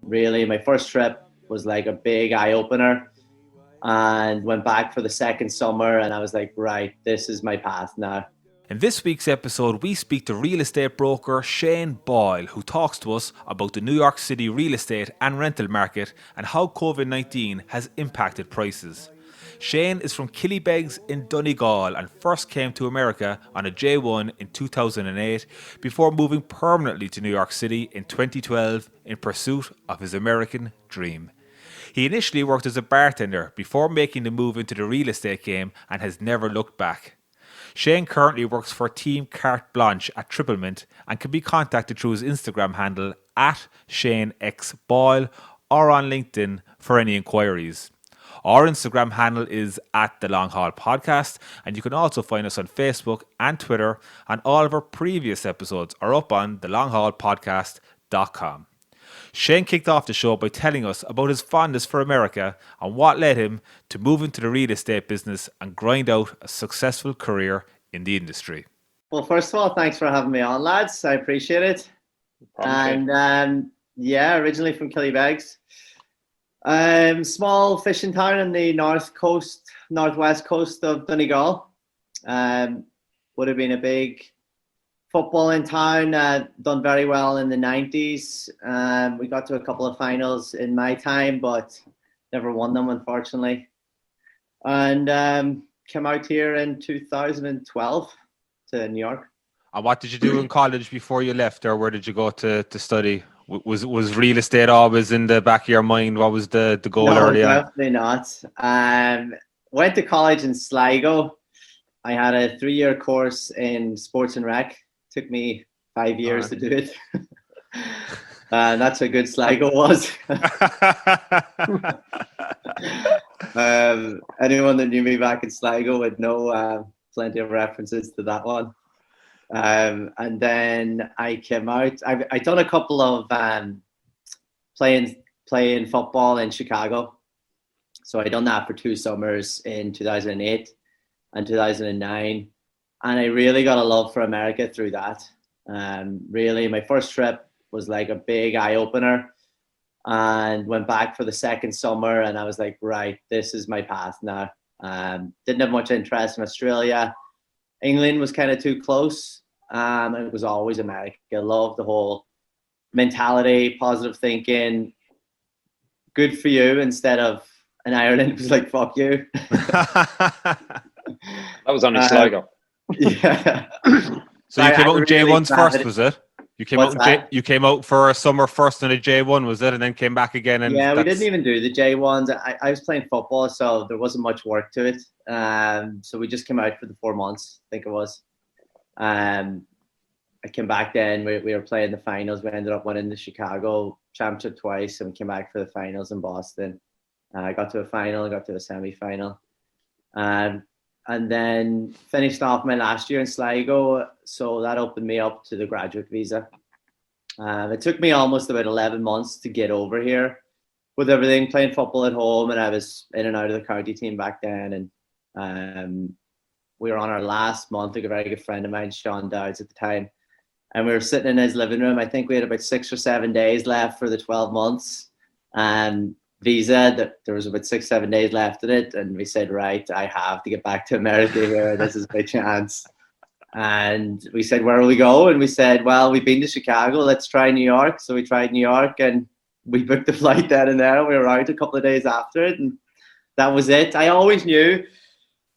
really, my first trip was like a big eye opener, and went back for the second summer, and I was like, right, this is my path now. In this week's episode, we speak to real estate broker Shane Boyle, who talks to us about the New York City real estate and rental market and how COVID-19 has impacted prices. Shane is from Killybegs in Donegal and first came to America on a J1 in 2008 before moving permanently to New York City in 2012 in pursuit of his American dream. He initially worked as a bartender before making the move into the real estate game and has never looked back. Shane currently works for Team Carte Blanche at Triplement and can be contacted through his Instagram handle at ShaneXBoyle or on LinkedIn for any inquiries. Our Instagram handle is at The Long Haul Podcast, and you can also find us on Facebook and Twitter, and all of our previous episodes are up on thelonghaulepodcast.com. Shane kicked off the show by telling us about his fondness for America and what led him to move into the real estate business and grind out a successful career in the industry. Well, first of all, thanks for having me on, lads. I appreciate it. Originally from Killybegs. Small fishing town in the northwest coast of Donegal. Would have been a big footballing town, done very well in the 90s. We got to a couple of finals in my time, but never won them, unfortunately. And came out here in 2012 to New York. And what did you do in college before you left, or where did you go to study? Was real estate always in the back of your mind? What was the goal early on? No, definitely not. Went to college in Sligo. I had a 3-year course in sports and rec. Took me 5 years to do it. And that's how good Sligo was. Anyone that knew me back in Sligo would know plenty of references to that one. And then I came out. I've done a couple of playing football in Chicago. So I done that for 2 summers in 2008 and 2009. And I really got a love for America through that. Really, my first trip was like a big eye opener, and went back for the second summer, and I was like, right, this is my path now. Didn't have much interest in Australia. England was kind of too close. It was always America. I loved the whole mentality, positive thinking, good for you, instead of in Ireland, it was like, fuck you. That was only Sligo. Yeah. So you came out in J1s first, was it? You came out for a summer first in a J1, was it? And then came back again. And we didn't even do the J1s. I was playing football, so there wasn't much work to it. So we just came out for the 4 months, I think it was. I came back then. We were playing the finals. We ended up winning the Chicago championship twice, and we came back for the finals in Boston. I got to a final, I got to a semi-final. And then finished off my last year in Sligo, so that opened me up to the graduate visa. It took me almost about 11 months to get over here with everything, playing football at home, and I was in and out of the county team back then. And we were on our last month. A very good friend of mine, Sean Dowds at the time, and we were sitting in his living room. I think we had about 6 or 7 days left for the 12 months. Visa, that there was about 6-7 days left in it, and we said, right, I have to get back to America here. This is my chance. And we said, where will we go? And we said, well, we've been to Chicago, let's try New York. So we tried New York, and we booked the flight then and there. We were out a couple of days after it, and that was it. I always knew,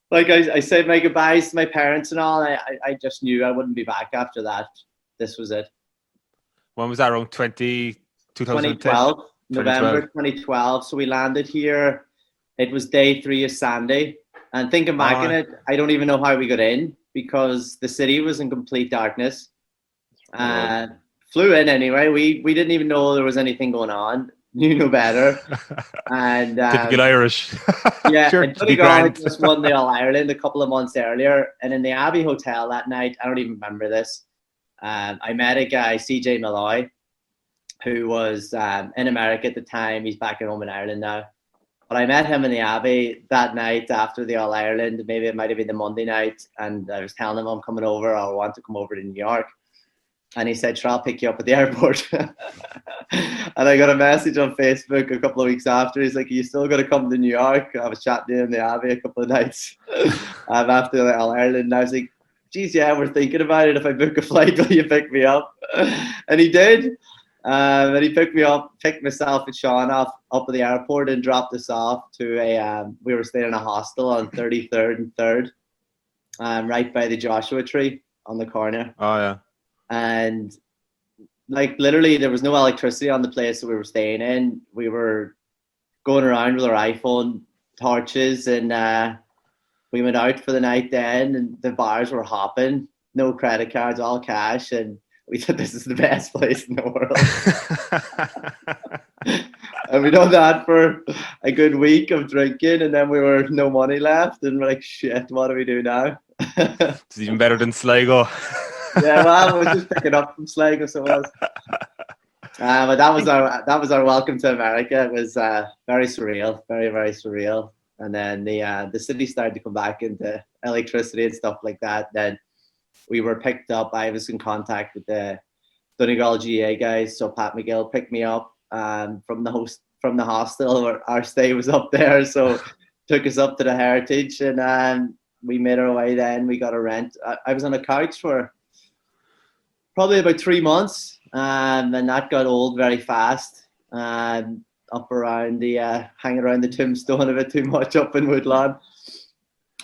like I said my goodbyes to my parents and all. I just knew I wouldn't be back after that. This was it. When was that, around 2012? November 2012. So we landed here. It was day 3 of Sandy. And thinking back on it, I don't even know how we got in, because the city was in complete darkness. Flew in anyway. We didn't even know there was anything going on. Knew no better. And typical Irish. Yeah, Sure, and Donegal had just won the All-Ireland a couple of months earlier. And in the Abbey Hotel that night, I don't even remember this, I met a guy, CJ Malloy, who was in America at the time. He's back at home in Ireland now. But I met him in the Abbey that night after the All-Ireland. Maybe it might have been the Monday night. And I was telling him I'm coming over. I want to come over to New York. And he said, sure, I'll pick you up at the airport. And I got a message on Facebook a couple of weeks after. He's like, are you still going to come to New York? I was chatting to him in the Abbey a couple of nights after Ireland. And I was like, geez, yeah, we're thinking about it. If I book a flight, will you pick me up? And he did. And he picked me up, picked myself and Sean up at the airport and dropped us off to we were staying in a hostel on 33rd and 3rd, right by the Joshua tree on the corner. Oh, yeah. And like literally there was no electricity on the place that we were staying in. We were going around with our iPhone torches and we went out for the night then, and the bars were hopping, no credit cards, all cash. And we thought this is the best place in the world. And we done that for a good week of drinking, and then we were no money left, and we're like, shit, what do we do now? It's even better than Sligo. Yeah, well, I was just picking up from Sligo, so it was. But that was our welcome to America. It was very surreal, very, very surreal. And then the city started to come back into electricity and stuff like that. Then we were picked up. I was in contact with the Donegal GA guys, so Pat McGill picked me up from the hostel where our stay was up there. So took us up to the Heritage, and we made our way. Then we got a rent. I was on a couch for probably about 3 months, and that got old very fast. Up around hanging around the tombstone a bit too much up in Woodlawn.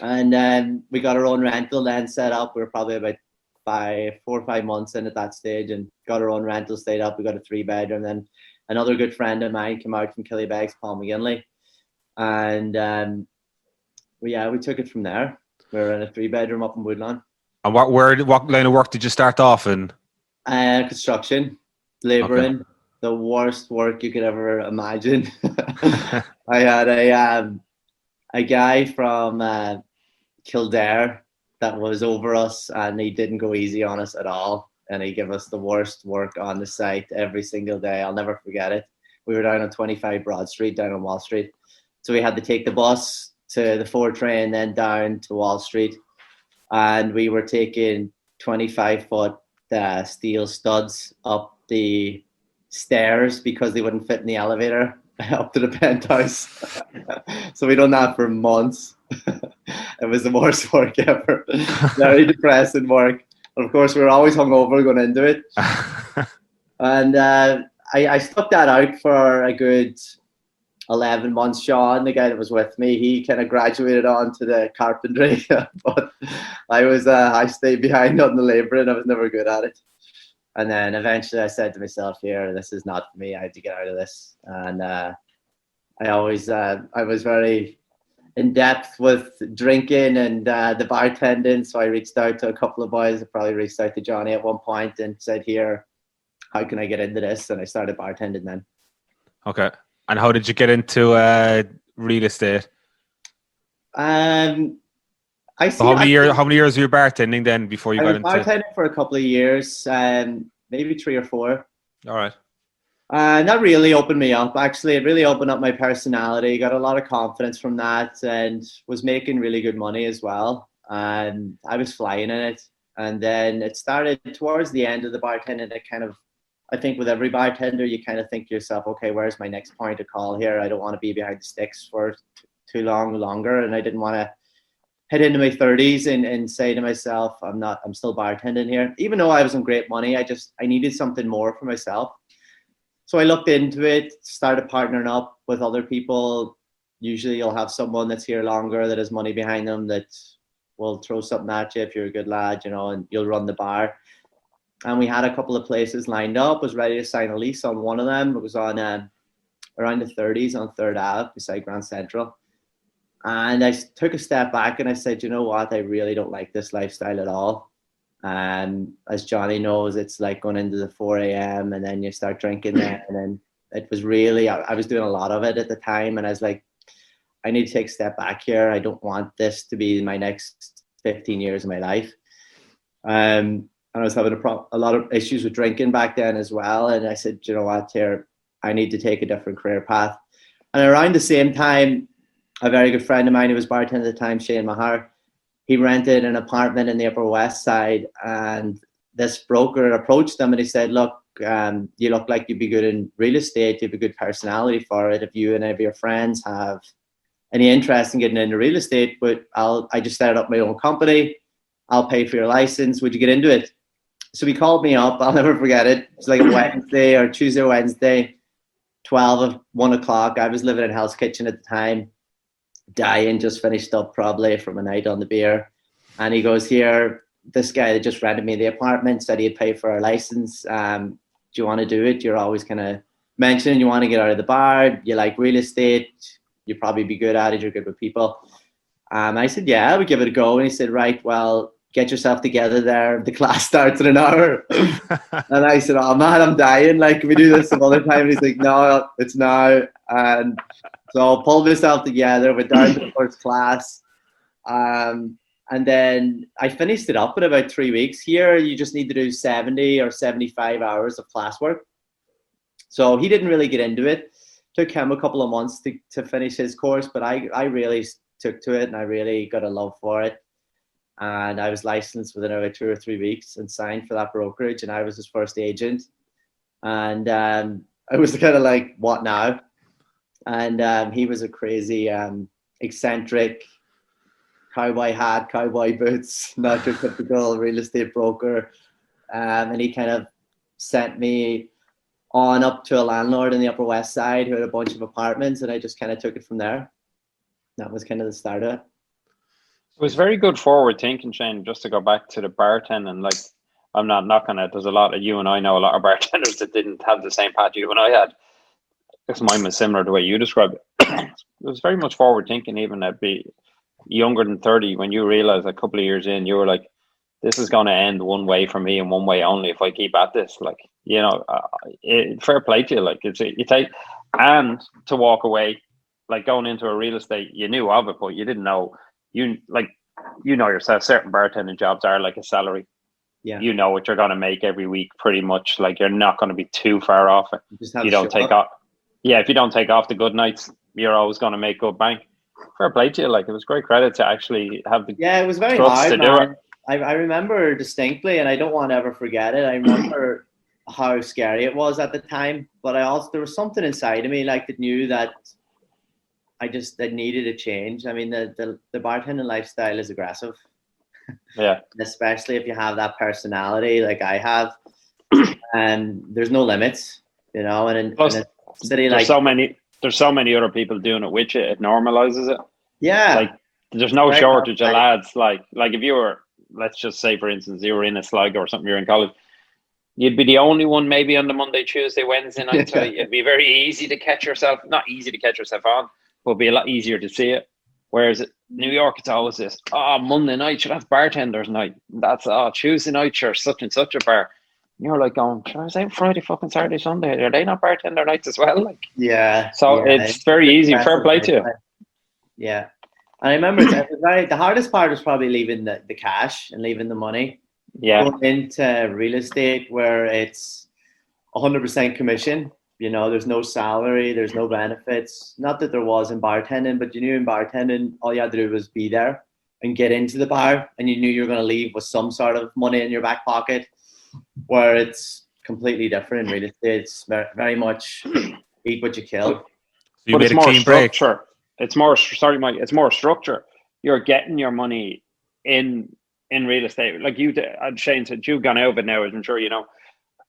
And then we got our own rental then set up. We were probably about 4 or 5 months in at that stage, and got our own rental stayed up. We got a 3-bedroom. Then another good friend of mine came out from Killybegs, Paul McGinley. And we took it from there. We were in a 3-bedroom up in Woodlawn. And what line of work did you start off in? Construction, labouring. Okay. The worst work you could ever imagine. I had a guy from Kildare that was over us, and he didn't go easy on us at all. And he gave us the worst work on the site every single day. I'll never forget it. We were down on 25 Broad Street, down on Wall Street. So we had to take the bus to the 4 train, then down to Wall Street. And we were taking 25-foot steel studs up the stairs because they wouldn't fit in the elevator up to the penthouse. So we done that for months. It was the worst work ever. Very depressing work. And of course, we were always hungover going into it. And I stuck that out for a good 11 months. Sean, the guy that was with me, he kind of graduated on to the carpentry, but I stayed behind on the labouring. I was never good at it. And then eventually I said to myself, here, this is not for me. I had to get out of this. And I was very in depth with drinking and the bartending. So I reached out to a couple of boys. I probably reached out to Johnny at one point and said, here, how can I get into this? And I started bartending then. Okay. And how did you get into real estate? How many years were you bartending then before you got into? I was bartending for a couple of years, maybe 3 or 4. All right. That really opened me up. Actually, it really opened up my personality. Got a lot of confidence from that, and was making really good money as well. And I was flying in it. And then it started towards the end of the bartending. I think with every bartender, you kind of think to yourself, okay, where's my next point of call here? I don't want to be behind the sticks for too longer, and I didn't want to head into my 30s and say to myself, I'm still bartending here. Even though I was on great money, I needed something more for myself. So I looked into it, started partnering up with other people. Usually you'll have someone that's here longer, that has money behind them, that will throw something at you if you're a good lad, and you'll run the bar. And we had a couple of places lined up, was ready to sign a lease on one of them. It was on around the 30s on 3rd Ave beside Grand Central. And I took a step back and I said, you know what, I really don't like this lifestyle at all. And as Johnny knows, it's like going into the 4 a.m. and then you start drinking there. And then it was really, I was doing a lot of it at the time. And I was like, I need to take a step back here. I don't want this to be my next 15 years of my life. And I was having a lot of issues with drinking back then as well. And I said, you know what, here, I need to take a different career path. And around the same time, a very good friend of mine who was bartender at the time, Shane Mahar, he rented an apartment in the Upper West Side, and this broker approached them and he said, look, you look like you'd be good in real estate. You have a good personality for it. If you and any of your friends have any interest in getting into real estate, but I just started up my own company. I'll pay for your license. Would you get into it? So he called me up. I'll never forget it. It's like a Wednesday or Tuesday or Wednesday, 1 o'clock. I was living in Hell's Kitchen at the time, dying, just finished up probably from a night on the beer. And he goes, here, this guy that just rented me the apartment said he'd pay for our license. Do you want to do it? You're always kind of mentioning you want to get out of the bar. You like real estate. You'd probably be good at it. You're good with people. I said, yeah, I would give it a go. And he said, right, well, get yourself together there. The class starts in an hour. And I said, oh man, I'm dying. Like, can we do this some other time? And he's like, no, it's now. And so I pulled myself together. Went down to the first class. And then I finished it up in about 3 weeks. Here, you just need to do 70 or 75 hours of classwork. So he didn't really get into it. Took him a couple of months to finish his course, but I really took to it and I really got a love for it. And I was licensed within about 2 or 3 weeks and signed for that brokerage, and I was his first agent. And I was kind of like, what now? And he was a crazy, eccentric, cowboy hat, cowboy boots, not your typical real estate broker. And he kind of sent me on up to a landlord in the Upper West Side who had a bunch of apartments, and I just kind of took it from there. That was kind of the start of it. It was very good forward thinking, Shane, just to go back to the bartending. Like, I'm not knocking it. There's a lot of, you and I know a lot of bartenders that didn't have the same path you and I had. Because mine was similar to the way you described it. It was very much forward thinking, even at be younger than 30, when you realize a couple of years in, you were like, this is going to end one way for me and one way only if I keep at this. Like, you know, fair play to you. Like, you take, and to walk away, like going into a real estate, you knew of it, but you didn't know, you know yourself, certain bartending jobs are like a salary. Yeah. You know what you're going to make every week pretty much. Like, you're not going to be too far off it. You don't take off. Yeah, if you don't take off the good nights, you're always going to make good bank. Fair play to you. Like, it was great credit to actually have the it was very hard to do it. I remember distinctly, and I don't want to ever forget it. I remember how scary it was at the time, but there was something inside of me like that knew that that needed a change. I mean, the bartending lifestyle is aggressive. Yeah. Especially if you have that personality like I have, and there's no limits, you know. And in a city like there's so many other people doing it with you. It normalizes it. Yeah. Like, there's no shortage of lads. Like if you were, let's just say, for instance, you were in a Sligo or something, you're in college, you'd be the only one maybe on the Monday, Tuesday, Wednesday night. So it'd be very easy to catch yourself, not easy to catch yourself on, but it'd be a lot easier to see it. Whereas New York, it's always this, Monday night, that's bartender's night. That's, Tuesday night, sure, such and such a bar. And you're like going, should I say Friday, fucking Saturday, Sunday? Are they not bartender nights as well? Like, yeah. So it's very easy. Fair play to you. Yeah. And I remember the hardest part was probably leaving the cash and leaving the money. Yeah. Going into real estate where it's 100% commission. You know, there's no salary, there's no benefits. Not that there was in bartending, but you knew in bartending, all you had to do was be there and get into the bar, and you knew you were going to leave with some sort of money in your back pocket. Where it's completely different in real estate. It's very much eat what you kill. So you made a clean break. It's more, sorry, Mike, it's more structure. You're getting your money in real estate. Like Shane said, you've gone out of it now, as I'm sure you know.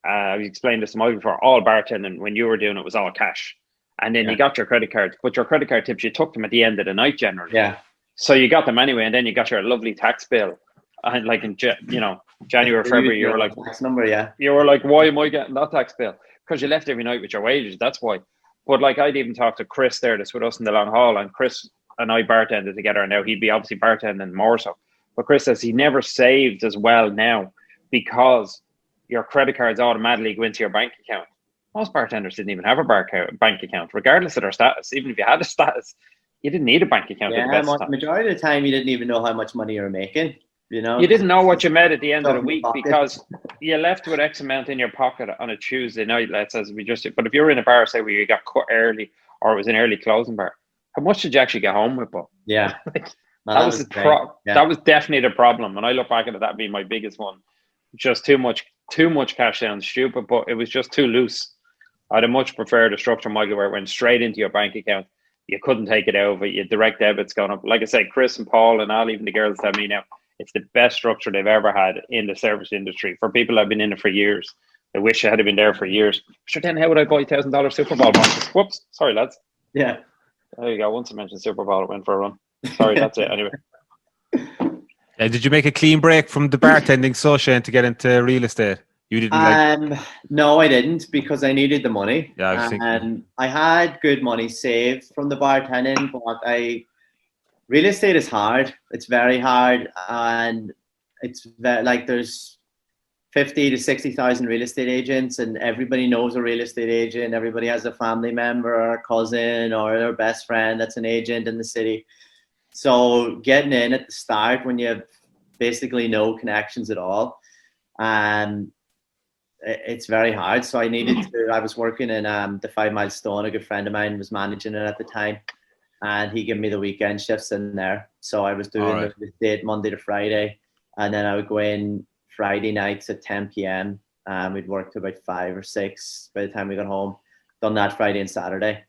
I've explained this to Mike before. All bartending, when you were doing it, was all cash. And then you got your credit cards, but your credit card tips, you took them at the end of the night generally. Yeah. So you got them anyway, and then you got your lovely tax bill. And like in January, February, you were like, tax number, yeah. You were like, why am I getting that tax bill? Because you left every night with your wages. That's why. But like, I'd even talked to Chris there, that's with us in the long haul, and Chris and I bartended together. And now he'd be obviously bartending more so. But Chris says he never saved as well now because your credit cards automatically go into your bank account. Most bartenders didn't even have a bank account, regardless of their status. Even if you had a status, you didn't need a bank account. Yeah, majority of the time, you didn't even know how much money you were making. You know, you didn't know what you made at the end of the week because you left with X amount in your pocket on a Tuesday night. Let's say we just. But if you were in a bar, say where you got cut early, or it was an early closing bar, how much did you actually get home with? But yeah, that was definitely the problem. When I look back at it, that'd be my biggest one. just too much cash sounds stupid, but it was just too loose. I'd have much preferred a structure, Michael, where it went straight into your bank account. You couldn't take it over. Your direct debit's gone up. Like I said, Chris and Paul and all, even the girls tell me now, it's the best structure they've ever had in the service industry. For people that have been in it for years, I wish I had been there for years. Sure, then how would I buy $1,000 Super Bowl boxes? Whoops, sorry lads. Yeah. There you go. Once I mentioned Super Bowl, it went for a run. Sorry, that's it. Anyway. Did you make a clean break from the bartending social to get into real estate? You didn't No, I didn't, because I needed the money. Yeah, I was thinking. I had good money saved from the bartending, but real estate is hard. It's very hard, and it's there's 50 to 60,000 real estate agents, and everybody knows a real estate agent. Everybody has a family member or a cousin or their best friend that's an agent in the city. So getting in at the start when you have basically no connections at all, it's very hard. So I was working in the 5 Mile Stone. A good friend of mine was managing it at the time, and he gave me the weekend shifts in there. So I was doing the date Monday to Friday, and then I would go in Friday nights at 10 p.m. We'd work to about 5 or 6 by the time we got home. Done that Friday and Saturday.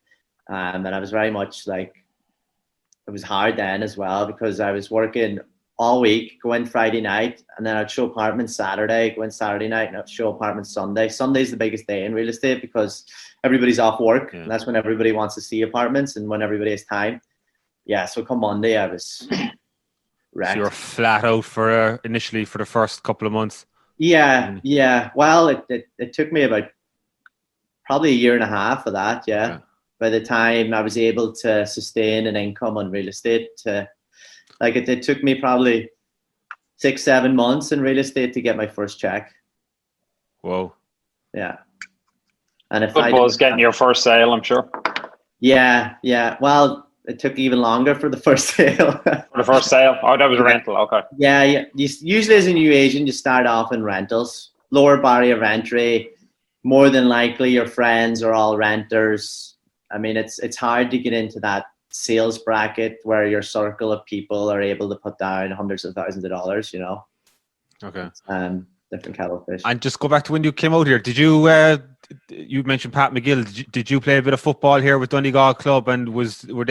And I was very much it was hard then as well, because I was working all week, go in Friday night, and then I'd show apartments Saturday, go in Saturday night, and I'd show apartments Sunday. Sunday's the biggest day in real estate because everybody's off work, and that's when everybody wants to see apartments and when everybody has time. Yeah, so come Monday, I was wrecked. So you were flat out initially for the first couple of months? Yeah. Well, it took me about probably a year and a half of that, yeah. By the time I was able to sustain an income on real estate, it took me probably 6-7 months in real estate to get my first check. Whoa. Yeah. And if football is getting your first sale, I'm sure. Yeah. Well, it took even longer for the first sale. For the first sale? Oh, that was a rental. Okay. Yeah. Usually as a new agent, you start off in rentals. Lower barrier of entry. More than likely, your friends are all renters. I mean, it's hard to get into that sales bracket where your circle of people are able to put down hundreds of thousands of dollars, Okay. Different kettle of fish. And just go back to when you came out here. Did you you mentioned Pat McGill, did you play a bit of football here with Donegal club, and did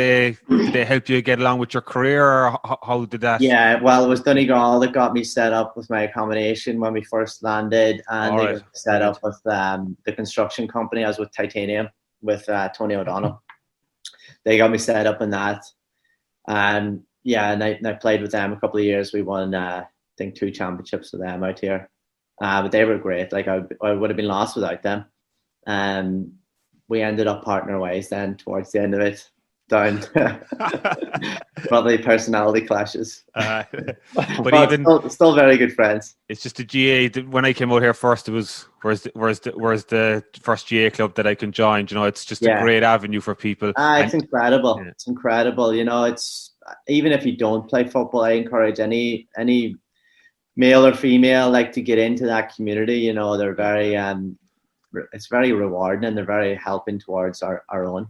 they help you get along with your career, or how did that? Yeah, well, it was Donegal that got me set up with my accommodation when we first landed, and they got me set up with the construction company. I was with Titanium with Tony O'Donnell. They got me set up in that, and I played with them a couple of years. We won I think 2 championships with them out here, but they were great. I would have been lost without them. We ended up partner ways then towards the end of it, down probably personality clashes. But even still very good friends. It's just the GA. When I came out here first, it was where's the first GA club that I can join? It's just a great avenue for people. It's incredible. Yeah. It's incredible. It's even if you don't play football, I encourage any male or female to get into that community. They're very it's very rewarding, and they're very helping towards our own.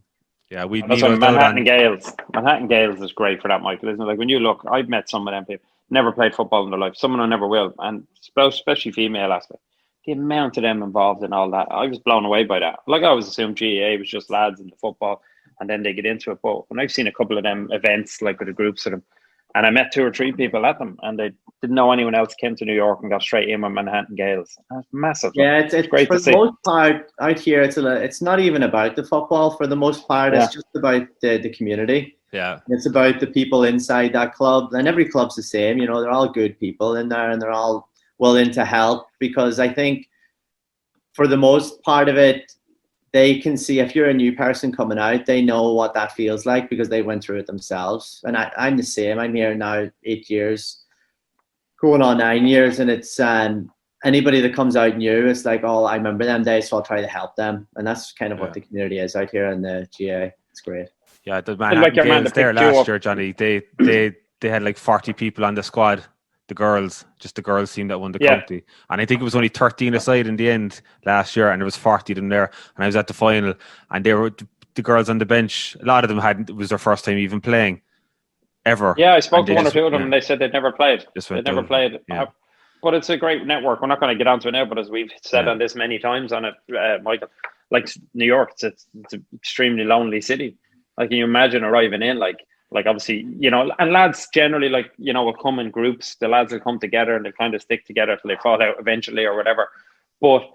Yeah, we that's what Manhattan Gales. Manhattan Gales is great for that, Michael, isn't it? When you look, I've met some of them people, never played football in their life, someone who never will, and especially female aspect. The amount of them involved in all that, I was blown away by that. I always assumed GAA was just lads into football, and then they get into it. But when I've seen a couple of them events, with the groups of them, and I met 2 or 3 people at them, and they didn't know anyone else, came to New York and got straight in with Manhattan Gales. That's massive. Yeah, it's great to see. For the most part, out here, it's not even about the football. For the most part, it's just about the community. Yeah. It's about the people inside that club. And every club's the same. They're all good people in there, and they're all willing to help, because I think for the most part of it, they can see if you're a new person coming out, they know what that feels like because they went through it themselves. And I'm the same. I'm here now 8 years, going on 9 years, and it's anybody that comes out new, it's oh, I remember them days, so I'll try to help them. And that's kind of what the community is out here in the GA. It's great. Yeah, the Manhattan Gales there last year, Johnny, they had 40 people on the squad. The girls team that won the county, and I think it was only 13 aside in the end last year, and there was 40 of them there, and I was at the final, and they were the girls on the bench. A lot of them it was their first time even playing ever. Yeah, I spoke to 1 or 2 of them, and they said they'd never played. They'd never played. Yeah. but it's a great network. We're not going to get onto it now, but as we've said on this many times on it, Michael, like New York, it's an extremely lonely city. Like, can you imagine arriving in, like obviously, you know, and lads generally, like, you know, will come in groups. The lads will come together and they kind of stick together till they fall out eventually or whatever. But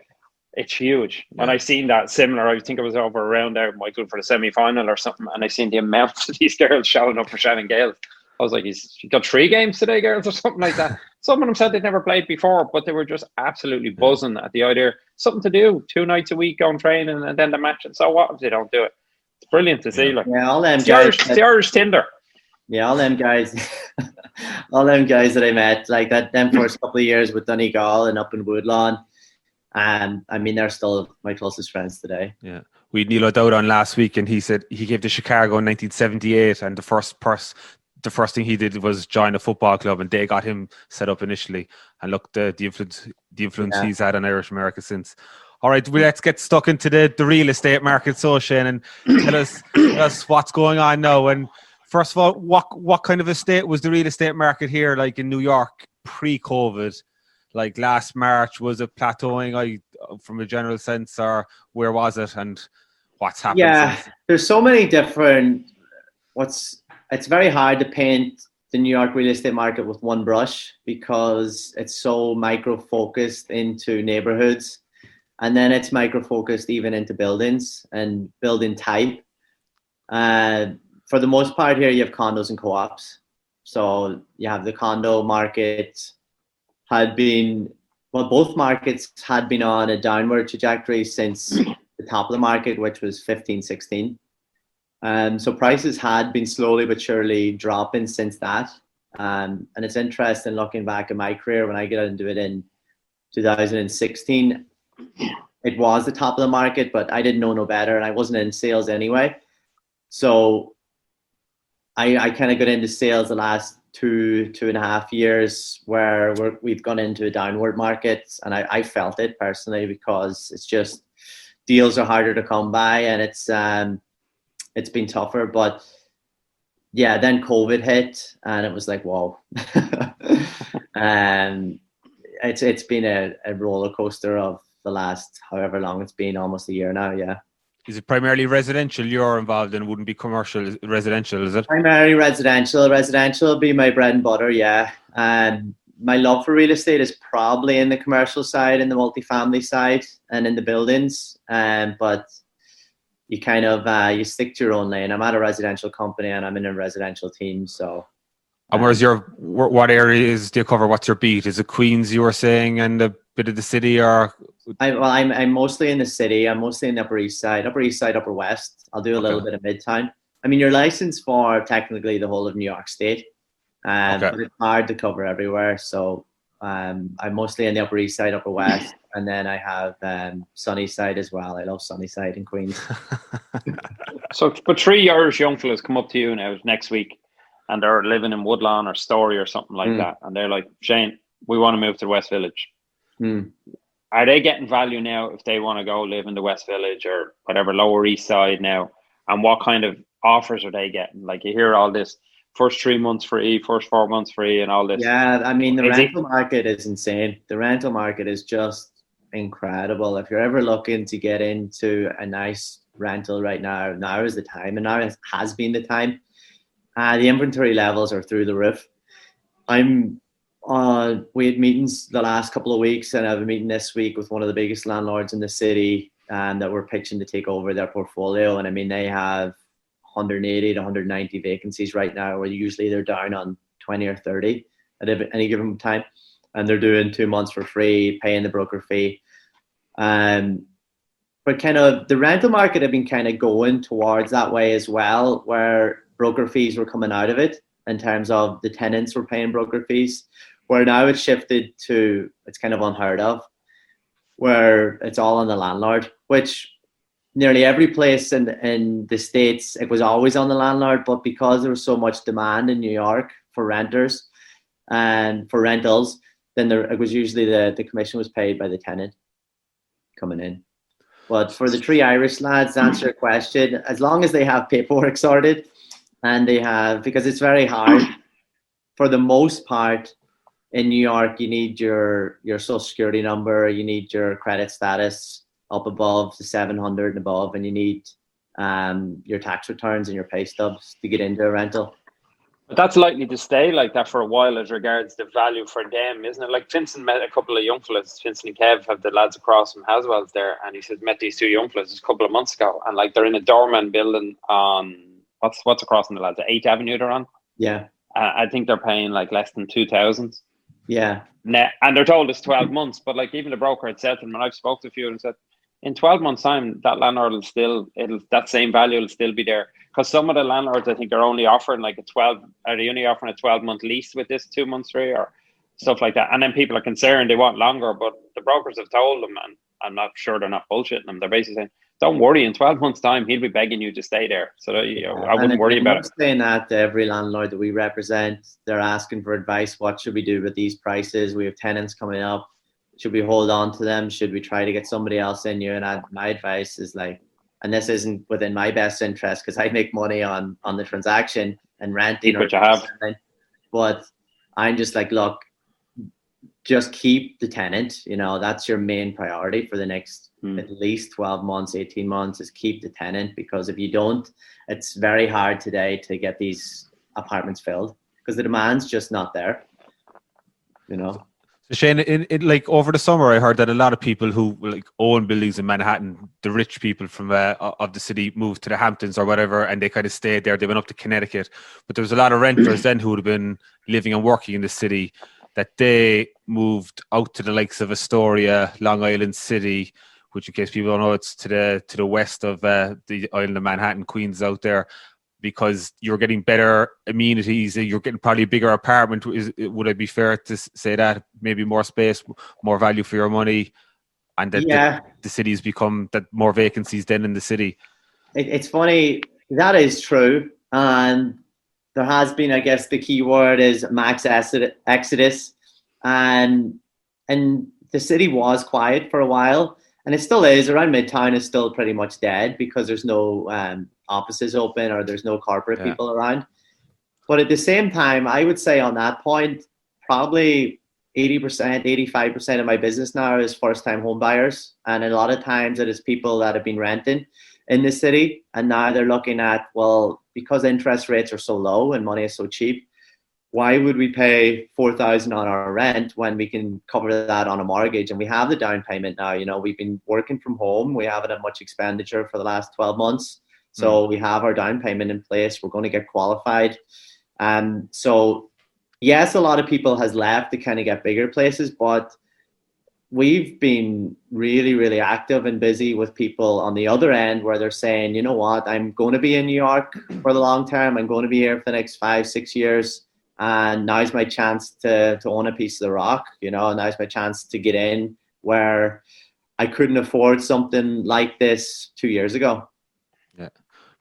it's huge. And I've seen that similar. I think it was over around there, Michael, for the semi-final or something. And I seen the amount of these girls showing up for Shannon Gale. I was like, you got 3 games today, girls, or something like that. Some of them said they'd never played before, but they were just absolutely buzzing at the idea. Something to do, 2 nights a week, go and train, and then the match. And so what if they don't do it? It's brilliant to see. Like, all them guys, the Irish Tinder. Yeah, all them guys, all them guys that I met, like them first couple of years with Donegal and up in Woodlawn. And I mean, they're still my closest friends today. Yeah. We had Neil O'Dowd on last week, and he said he came to Chicago in 1978, and the first thing he did was join a football club, and they got him set up initially. And look, the influence he's had on Irish America since. All right, let's get stuck into the real estate market, so Shane, and tell us what's going on now. And first of all, what kind of a state was the real estate market here, like in New York, pre-COVID? Like last March, was it plateauing from a general sense, or where was it, and what's happened since? There's so many different, it's very hard to paint the New York real estate market with one brush because it's so micro-focused into neighborhoods, and then it's micro-focused even into buildings and building type. For the most part here, you have condos and co-ops. So you have the condo market both markets had been on a downward trajectory since the top of the market, which was 15, 16. So prices had been slowly but surely dropping since that. And it's interesting looking back at my career when I got into it in 2016. It was the top of the market, but I didn't know no better, and I wasn't in sales anyway. So I kind of got into sales the last 2.5 years where we've gone into a downward market, and I felt it personally because it's just deals are harder to come by, and it's been tougher. But yeah, then COVID hit, and it was like, whoa. And it's been a roller coaster of the last however long it's been, almost a year now. Yeah. Is it primarily residential you're involved in? Wouldn't be commercial, residential, is it? Primarily residential. Residential will be my bread and butter, yeah. And my love for real estate is probably in the commercial side, in the multifamily side, and in the buildings. But you kind of you stick to your own lane. I'm at a residential company and I'm in a residential team, so. And what areas do you cover? What's your beat? Is it Queens, you were saying, and a bit of the city, or? I'm mostly in the city. I'm mostly in the Upper East Side, Upper West. I'll do a little bit of Midtown. I mean, you're licensed for technically the whole of New York State, but it's hard to cover everywhere. So I'm mostly in the Upper East Side, Upper West, and then I have Sunnyside as well. I love Sunnyside in Queens. But 3 Irish young fellas come up to you now next week, and they're living in Woodlawn or Story or something like that, and they're like, Shane, we want to move to the West Village. Are they getting value now if they want to go live in the West Village or whatever, Lower East Side now? And what kind of offers are they getting? Like, you hear all this, first 3 months free, first 4 months free, and all this. Yeah, I mean, the rental market is insane. The rental market is just incredible. If you're ever looking to get into a nice rental right now, now is the time, and now has been the time. The inventory levels are through the roof. We had meetings the last couple of weeks, and I have a meeting this week with one of the biggest landlords in the city, that we're pitching to take over their portfolio. And I mean, they have 180 to 190 vacancies right now, where usually they're down on 20 or 30 at any given time, and they're doing 2 months for free, paying the broker fee. But kind of the rental market had been kind of going towards that way as well, where broker fees were coming out of it in terms of the tenants were paying broker fees, where now it's shifted to, it's kind of unheard of, where it's all on the landlord, which nearly every place in the States, it was always on the landlord, but because there was so much demand in New York for renters and for rentals, then it was usually the commission was paid by the tenant coming in. But for the 3 Irish lads, to answer your question, as long as they have paperwork sorted, and they have, because it's very hard for the most part, in New York, you need your social security number, you need your credit status up above the 700 and above, and you need your tax returns and your pay stubs to get into a rental. But that's likely to stay like that for a while as regards the value for them, isn't it? Like Vincent met a couple of young fellas. Vincent and Kev have the lads across from Haswell's there, and he said met these two young fellas a couple of months ago, and like they're in a doorman building on what's across from the lads, the 8th Avenue they're on. Yeah. I think they're paying like less than 2,000. Yeah. And they're told it's 12 months, but like even the broker had said to them, and I've spoken to a few and said, in 12 months' time, that landlord that same value will still be there. Because some of the landlords, I think, are only offering like are they only offering a 12-month lease with this 2 months free or stuff like that? And then people are concerned they want longer, but the brokers have told them, and I'm not sure they're not bullshitting them. They're basically saying, don't worry, in 12 months' time, he'll be begging you to stay there. So I wouldn't worry about it. Saying that to every landlord that we represent, they're asking for advice. What should we do with these prices? We have tenants coming up. Should we hold on to them? Should we try to get somebody else in here? And my advice is like, and this isn't within my best interest because I make money on the transaction and renting. Keep what you have. But I'm just like, look, just keep the tenant. You know, that's your main priority for the next at least 12 months, 18 months is keep the tenant, because if you don't, it's very hard today to get these apartments filled because the demand's just not there. You know. So Shane, in like over the summer, I heard that a lot of people who like own buildings in Manhattan, the rich people from of the city, moved to the Hamptons or whatever, and they kind of stayed there. They went up to Connecticut, but there was a lot of renters then who would have been living and working in the city, that they moved out to the likes of Astoria, Long Island City, which in case people don't know, it's to the west of the island of Manhattan, Queens out there. Because you're getting better amenities, you're getting probably a bigger apartment. Would it be fair to say that? Maybe more space, more value for your money, and that the city's become that more vacancies then in the city? It's funny, that is true. And there has been, I guess the key word is max exodus. And the city was quiet for a while. And it still is. Around Midtown is still pretty much dead because there's no offices open or there's no corporate people around. But at the same time, I would say on that point, probably 80%, 85% of my business now is first-time home buyers. And a lot of times it is people that have been renting in the city. And now they're looking at, well, because interest rates are so low and money is so cheap, why would we pay $4,000 on our rent when we can cover that on a mortgage? And we have the down payment now. You know, we've been working from home. We haven't had much expenditure for the last 12 months. So we have our down payment in place. We're going to get qualified. So yes, a lot of people has left to kind of get bigger places, but we've been really, really active and busy with people on the other end where they're saying, you know what, I'm going to be in New York for the long term. I'm going to be here for the next 5-6 years. And now's my chance to own a piece of the rock, you know, and now's my chance to get in where I couldn't afford something like this 2 years ago. Yeah.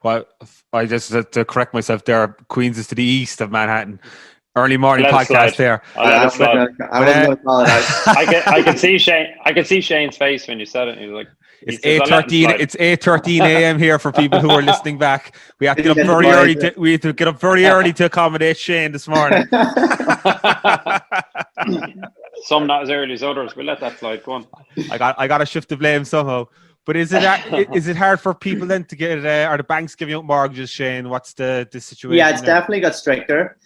Well, I just to correct myself there, Queens is to the east of Manhattan. Early morning podcast there. I wasn't going to call it out. I can see Shane. I can see Shane's face when you said it. He's like, it's 8:13. It's 8:13 a.m. here for people who are listening back. We have to get up very early. We have to get up very early to accommodate Shane this morning. Some not as early as others. We'll let that slide. Go on. I got to shift the blame somehow. But is it hard for people then to get? Are the banks giving out mortgages, Shane? What's the situation? Yeah, it's definitely got stricter.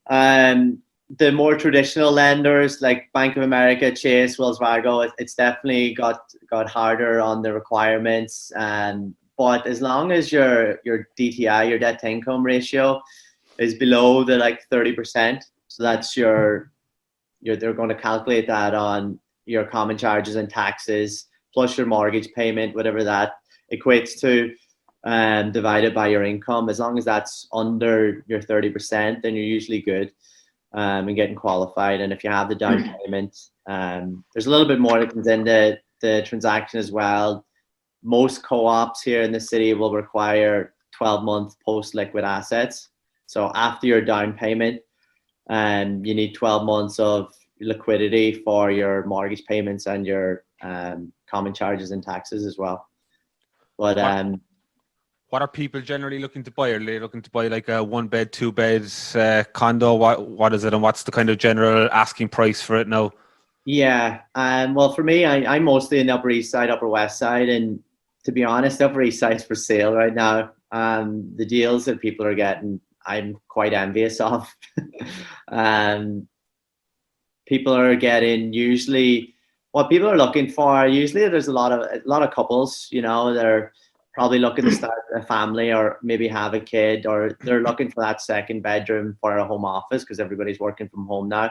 The more traditional lenders like Bank of America, Chase, Wells Fargo, it's definitely got harder on the requirements. But as long as your DTI, your debt to income ratio, is below the 30%, so that's they're going to calculate that on your common charges and taxes plus your mortgage payment, whatever that equates to, divided by your income. As long as that's under your 30%, then you're usually good in getting qualified. And if you have the down payment, there's a little bit more that comes into the transaction as well. Most co-ops here in the city will require 12-month post-liquid assets. So after your down payment, you need 12 months of liquidity for your mortgage payments and your common charges and taxes as well. But What are people generally looking to buy? Are they looking to buy like a 1-bed, 2-bed condo? What is it, and what's the kind of general asking price for it now? Yeah. Well, for me, I'm mostly in the Upper East Side, Upper West Side, and to be honest, Upper East Side's for sale right now. The deals that people are getting, I'm quite envious of. People are getting usually what people are looking for. Usually, there's a lot of couples. They're probably looking to start a family or maybe have a kid, or they're looking for that second bedroom for a home office because everybody's working from home now.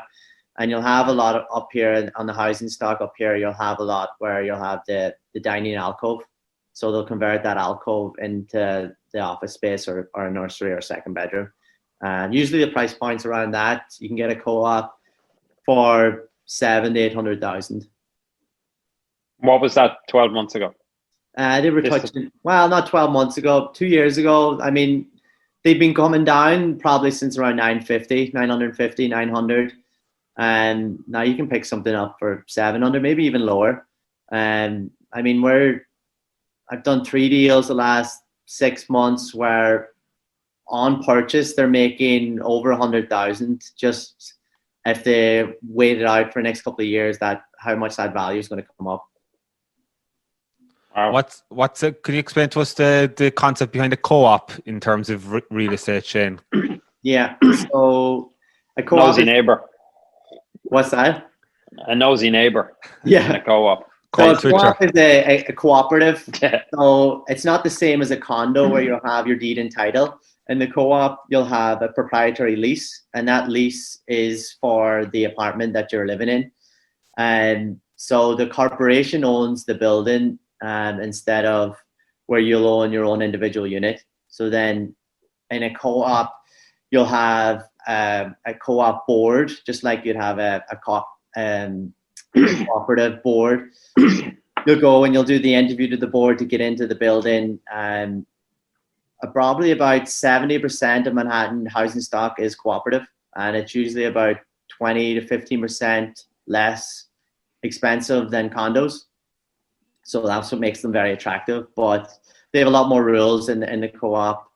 And you'll have a lot of up here on the housing stock up here. You'll have a lot where you'll have the dining alcove. So they'll convert that alcove into the office space or a nursery or second bedroom. And usually the price points around that. You can get a co-op for 700,000 to 800,000. What was that 12 months ago? They were touching, well, not 12 months ago, 2 years ago. I mean, they've been coming down probably since around 950, 900. And now you can pick something up for 700, maybe even lower. And I mean, I've done 3 deals the last 6 months where on purchase they're making over 100,000 just if they wait it out for the next couple of years, that how much that value is going to come up. Wow. What's it? Can you explain to us the concept behind a co-op in terms of real estate, Shane? Yeah, so a co-op. Nosy neighbour. What's that? A nosy neighbour. Yeah. A co-op. So a co-op is a cooperative. So it's not the same as a condo where you'll have your deed and title. In the co-op, you'll have a proprietary lease, and that lease is for the apartment that you're living in. And so the corporation owns the building instead of where you'll own your own individual unit. So then in a co-op, you'll have a co-op board, just like you'd have a cooperative board. You'll go and you'll do the interview to the board to get into the building. And probably about 70% of Manhattan housing stock is cooperative, and it's usually about 20 to 15% less expensive than condos. So that's what makes them very attractive. But they have a lot more rules in the co-op,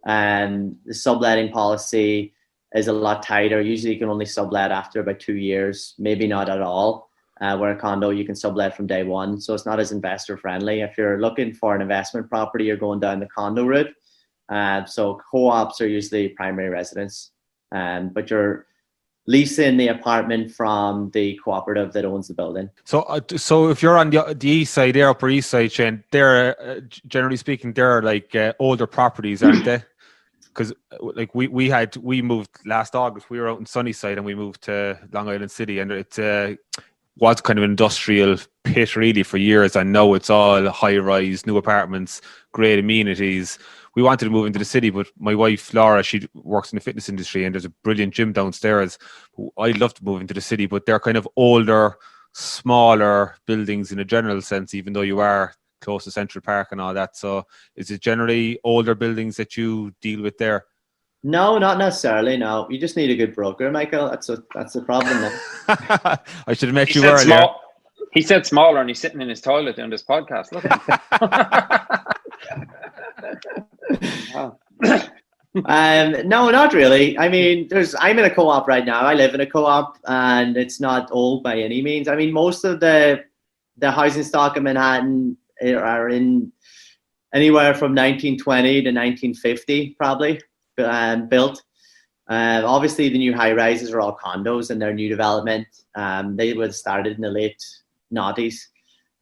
and the subletting policy is a lot tighter. Usually you can only sublet after about 2 years, maybe not at all. Where a condo, you can sublet from day one. So it's not as investor friendly. If you're looking for an investment property, you're going down the condo route. So co-ops are usually primary residence, but you're leasing the apartment from the cooperative that owns the building. So if you're on the east side, the Upper East Side, Shane, they're generally speaking, they're like older properties, aren't they? Because like we moved last August. We were out in Sunnyside and we moved to Long Island City, and it was kind of an industrial pit really for years. And now it's all high rise, new apartments, great amenities. We wanted to move into the city, but my wife Laura, she works in the fitness industry, and there's a brilliant gym downstairs. I'd love to move into the city, but they're kind of older, smaller buildings in a general sense, even though you are close to Central Park and all that. So is it generally older buildings that you deal with there? No, not necessarily. No, you just need a good broker, Michael. That's the problem. I should have met you earlier. He said smaller, and he's sitting in his toilet doing this podcast. Look at Wow. No, not really. I mean, I'm in a co-op right now. I live in a co-op, and it's not old by any means. I mean, most of the housing stock in Manhattan are in anywhere from 1920 to 1950, probably, built. Obviously, the new high-rises are all condos, and they're new development. They were started in the late 90s.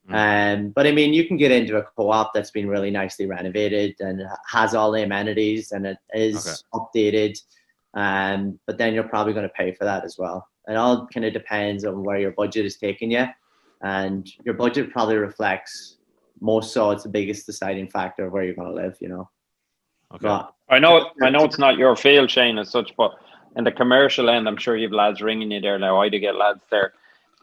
But I mean, you can get into a co-op that's been really nicely renovated and has all the amenities, and it is updated. But then you're probably going to pay for that as well. It all kind of depends on where your budget is taking you, and your budget probably reflects most. So it's the biggest deciding factor of where you're going to live. Okay. But I know it's not your field, Shane, as such, but in the commercial end, I'm sure you have lads ringing you there now. I do get lads there.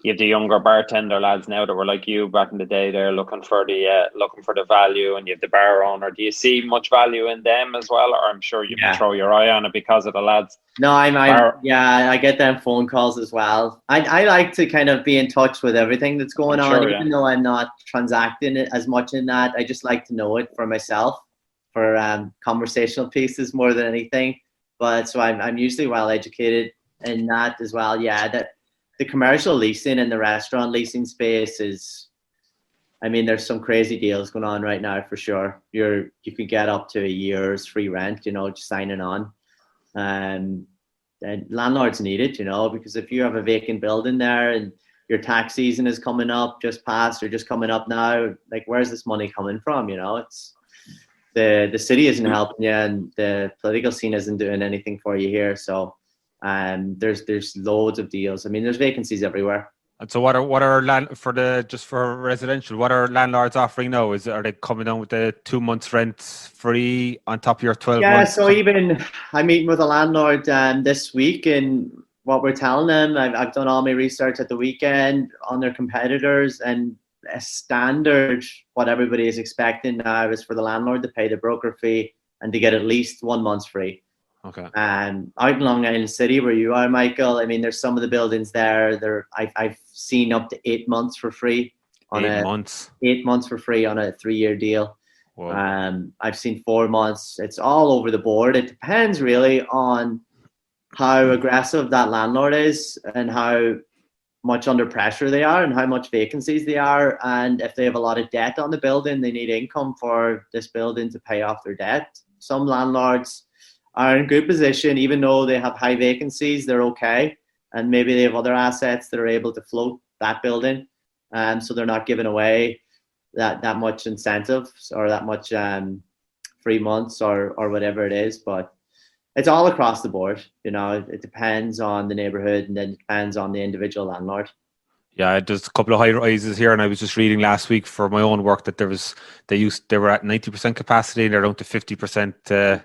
You have the younger bartender lads now that were like you back in the day. They're looking for the value, and you have the bar owner. Do you see much value in them as well, or I'm sure you can throw your eye on it because of the lads? No, I get them phone calls as well. I like to kind of be in touch with everything that's going on, even though I'm not transacting it as much in that. I just like to know it for myself for conversational pieces more than anything. But so I'm usually well educated in that as well. Yeah, that the commercial leasing and the restaurant leasing space is, I mean, there's some crazy deals going on right now for sure. You could get up to a year's free rent, just signing on. And landlords need it, because if you have a vacant building there and your tax season is coming up, just passed or just coming up now, like where's this money coming from? It's the city isn't helping you, and the political scene isn't doing anything for you here. So there's loads of deals. I mean, there's vacancies everywhere. And so what are for residential, what are landlords offering now? Are they coming down with the 2 months rent free on top of your 12 months? So even I'm meeting with a landlord this week, and what we're telling them, I've done all my research at the weekend on their competitors, and a standard what everybody is expecting now is for the landlord to pay the broker fee and to get at least 1 month's free. Okay. And out in Long Island City, where you are, Michael, I mean, there's some of the buildings there. I've seen up to 8 months for free on 8 months. 8 months for free on a 3-year deal. Wow. I've seen 4 months. It's all over the board. It depends really on how aggressive that landlord is and how much under pressure they are and how much vacancies they are. And if they have a lot of debt on the building, they need income for this building to pay off their debt. Some landlords are in good position, even though they have high vacancies, they're okay. And maybe they have other assets that are able to float that building. So they're not giving away that much incentives or that much 3 months or whatever it is. But it's all across the board. It depends on the neighborhood, and then it depends on the individual landlord. Yeah, there's a couple of high rises here, and I was just reading last week for my own work that they were at 90% capacity, and they're down to 50%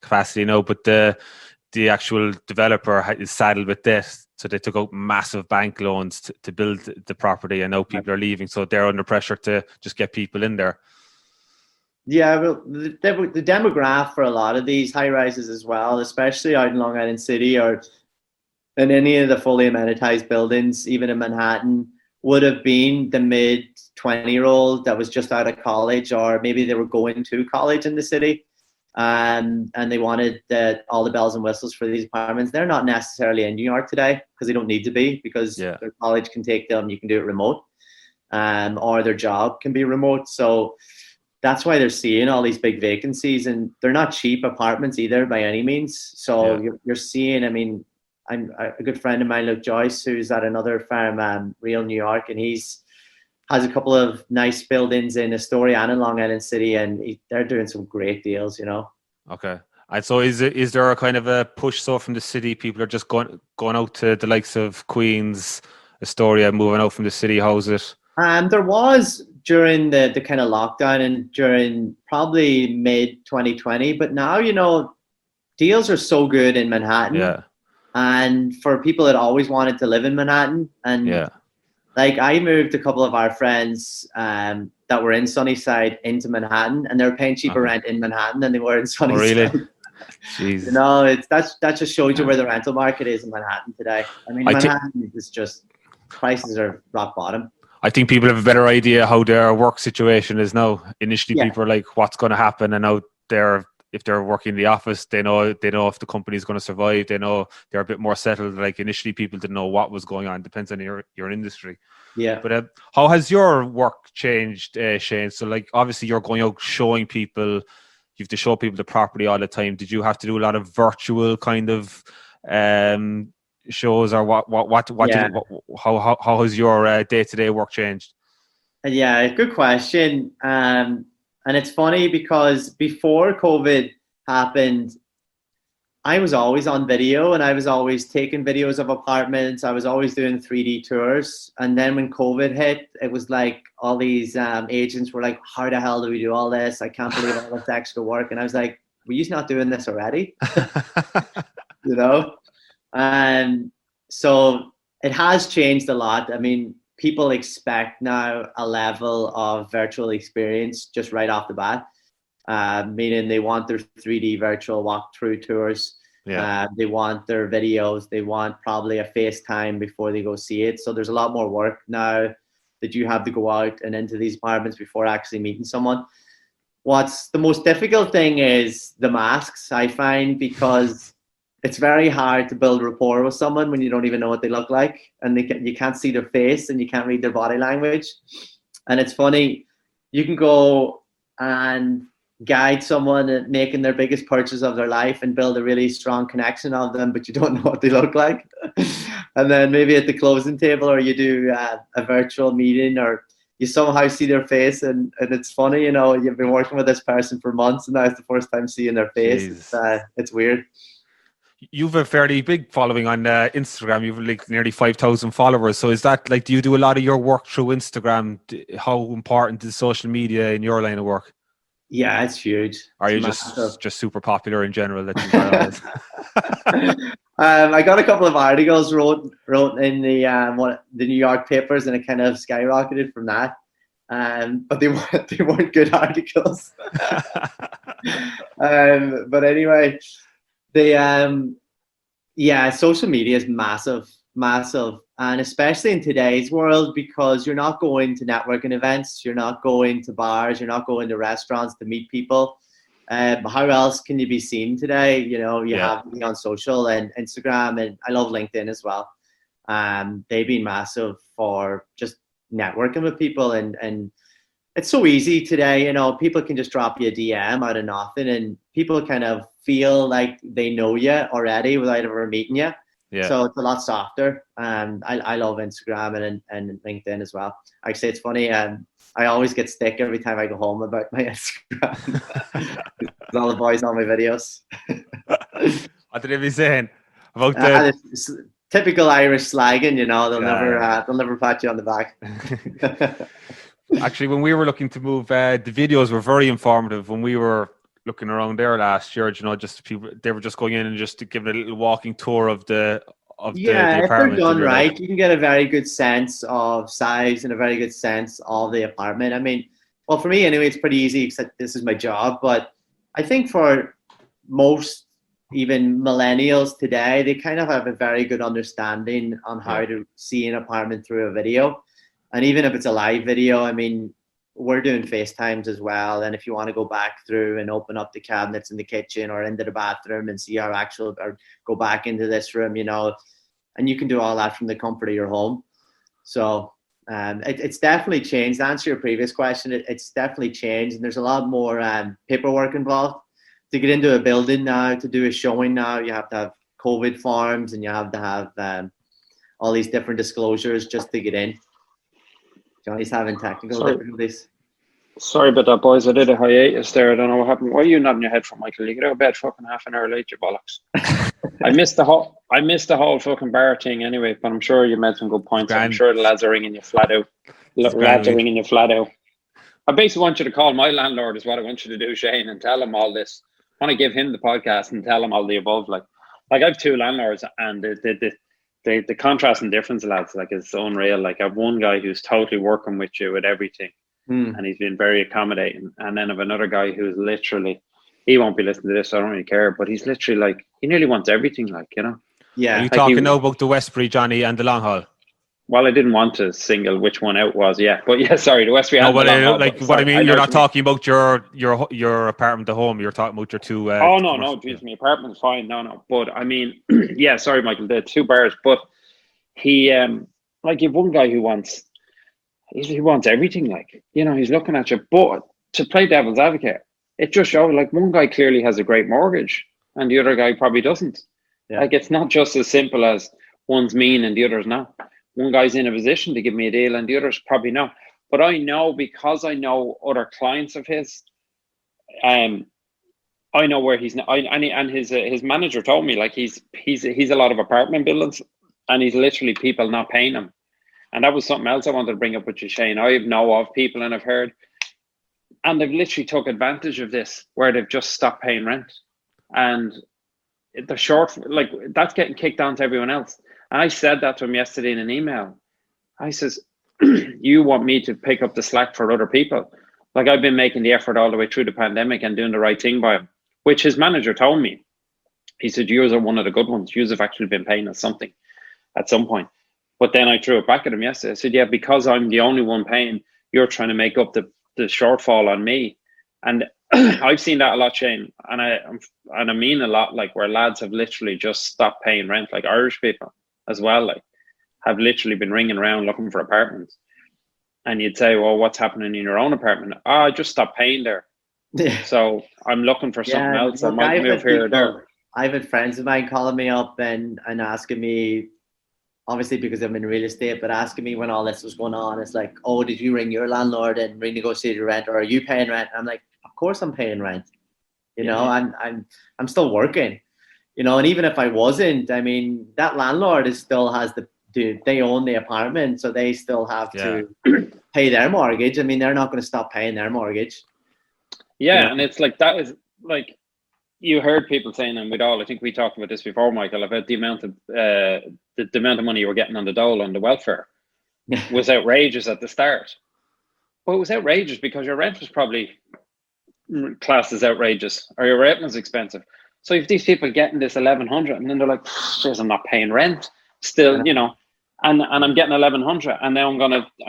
capacity now. But the actual developer is saddled with debt, so they took out massive bank loans to build the property, and now people are leaving, so they're under pressure to just get people in there. Yeah, well, the demographic for a lot of these high rises as well, especially out in Long Island City or in any of the fully amenitized buildings, even in Manhattan, would have been the mid 20-year-old that was just out of college, or maybe they were going to college in the city, and they wanted all the bells and whistles for these apartments. They're not necessarily in New York today because they don't need to be, because their college can take them. You can do it remote, or their job can be remote. So that's why they're seeing all these big vacancies, and they're not cheap apartments either by any means. So you're seeing, I mean, I'm a good friend of mine, Luke Joyce, who's at another firm, Real New York, and has a couple of nice buildings in Astoria and in Long Island City, and they're doing some great deals, Okay. And so is there a kind of a push from the city? People are just going out to the likes of Queens, Astoria, moving out from the city. How's it? There was during the kind of lockdown and during probably mid 2020, but now, deals are so good in Manhattan. Yeah. And for people that always wanted to live in Manhattan, and like I moved a couple of our friends that were in Sunnyside into Manhattan, and they were paying cheaper rent in Manhattan than they were in Sunnyside. Oh, really? Jeez. That just shows you where the rental market is in Manhattan today. I mean, Manhattan is just, prices are rock bottom. I think people have a better idea how their work situation is now. Initially, people are like, what's going to happen? And now if they're working in the office, they know if the company is going to survive. They know they're a bit more settled. Like initially, people didn't know what was going on. Depends on your industry. Yeah. But how has your work changed, Shane? So like, obviously you're going out showing people, you have to show people the property all the time. Did you have to do a lot of virtual kind of shows, or how has your day-to-day work changed? Yeah, good question. And it's funny because before COVID happened, I was always on video, and I was always taking videos of apartments. I was always doing 3D tours. And then when COVID hit, it was like all these agents were like, how the hell do we do all this? I can't believe all this extra work. And I was like, were you not doing this already? And so it has changed a lot. I mean, people expect now a level of virtual experience just right off the bat, meaning they want their 3D virtual walkthrough tours. They want their videos. They want probably a FaceTime before they go see it. So there's a lot more work now that you have to go out and into these apartments before actually meeting someone. What's the most difficult thing is the masks, I find, because it's very hard to build rapport with someone when you don't even know what they look like, and you can't see their face and you can't read their body language. And it's funny, you can go and guide someone at making their biggest purchase of their life and build a really strong connection of them, but you don't know what they look like. And then maybe at the closing table, or you do a virtual meeting, or you somehow see their face, and it's funny, you've been working with this person for months and now it's the first time seeing their face. It's weird. You've a fairly big following on Instagram. You've like nearly 5,000 followers. So is that like, do you do a lot of your work through Instagram? How important is social media in your line of work? Yeah, it's huge. Are you just super popular in general? That I got a couple of articles wrote in the New York papers, and it kind of skyrocketed from that. But they weren't good articles. But anyway, social media is massive, and especially in today's world, because you're not going to networking events, you're not going to bars, you're not going to restaurants to meet people. How else can you be seen today? You have me on social and Instagram, and I love LinkedIn as well. They've been massive for just networking with people, and it's so easy today. People can just drop you a DM out of nothing, and people kind of feel like they know you already without ever meeting you. Yeah. So it's a lot softer. I love Instagram and LinkedIn as well. Actually, it's funny. I always get stick every time I go home about my Instagram. All the boys on my videos. What did they be saying about the typical Irish slagging? They'll never pat you on the back. Actually, when we were looking to move, the videos were very informative. When we were looking around there last year, just people, they were just going in and just giving a little walking tour of the apartment. If they're done right, you can get a very good sense of size and a very good sense of the apartment. I mean, well, for me anyway, it's pretty easy, except this is my job. But I think for most, even millennials today, they kind of have a very good understanding on how to see an apartment through a video. And even if it's a live video, I mean, we're doing FaceTimes as well. And if you want to go back through and open up the cabinets in the kitchen or into the bathroom and see or go back into this room, and you can do all that from the comfort of your home. So it's definitely changed. To answer your previous question, it's definitely changed. And there's a lot more paperwork involved. To get into a building now, to do a showing now, you have to have COVID forms and you have to have all these different disclosures just to get in. Johnny's having technical difficulties. Sorry about that, boys. I did a hiatus there. I don't know what happened. Why are you nodding your head for, Michael? You get out of bed fucking half an hour late, you bollocks. I missed the whole fucking bar thing anyway, but I'm sure you made some good points. I'm sure the lads are ringing you flat out. I basically want you to call my landlord is what I want you to do, Shane, and tell him all this. I want to give him the podcast and tell him all the above. Like I have two landlords, and the contrast and difference, lads, like it's unreal. Like I have one guy who's totally working with you with everything, and he's been very accommodating. And then I have another guy who's literally, he won't be listening to this, so I don't really care. But he's literally like, he nearly wants everything, like, Yeah. Are you talking now about the Westbury, Johnny, and the long haul? Well, I didn't want to single which one out was, but sorry, the Westbury. No, but what I mean, you're not talking about your apartment at home. You're talking about your two. No, geez, my apartment's fine. No, but I mean, sorry, Michael, the two bars. But he, you've one guy who wants, he wants everything. Like, he's looking at you. But to play devil's advocate, it just shows like one guy clearly has a great mortgage, and the other guy probably doesn't. Yeah. Like, it's not just as simple as one's mean and the other's not. One guy's in a position to give me a deal and the other's probably not. But I know, because I know other clients of his, I know where he's not. And his manager told me, like, he's a lot of apartment buildings, and he's literally people not paying him. And that was something else I wanted to bring up with you, Shane. I know of people, and I've heard, and they've literally took advantage of this, where they've just stopped paying rent, and the short, like, that's getting kicked on to everyone else. And I said that to him yesterday in an email. I says, you want me to pick up the slack for other people? Like, I've been making the effort all the way through the pandemic and doing the right thing by him, which his manager told me. He said, yours are one of the good ones. Yours have actually been paying us something at some point. But then I threw it back at him yesterday. I said, yeah, because I'm the only one paying, you're trying to make up the shortfall on me. And I've seen that a lot, Shane, and I mean a lot, like where lads have literally just stopped paying rent, like Irish people as well, like have literally been ringing around looking for apartments. And you'd say, well, what's happening in your own apartment? Oh, I just stopped paying there. Yeah. So I'm looking for something else. Look, I might move here or there. I've had friends of mine calling me up and asking me, obviously because I'm in real estate, but asking me when all this was going on. It's like, oh, did you ring your landlord and renegotiate your rent, or are you paying rent? I'm like, of course I'm paying rent. You know, I'm still working. You know, and even if I wasn't, I mean, that landlord still has they own the apartment, so they still have to pay their mortgage. I mean, they're not going to stop paying their mortgage. Yeah, you know? and it's like that is like you heard people saying, and I think we talked about this before, Michael, about the amount of the amount of money you were getting on the dole on the welfare was outrageous at the start. But it was outrageous because your rent was probably classed as outrageous, or your rent was expensive. So if these people getting this 1,100, and then they're like, "Jeez, I'm not paying rent still," you know, and I'm getting 1,100, and now I'm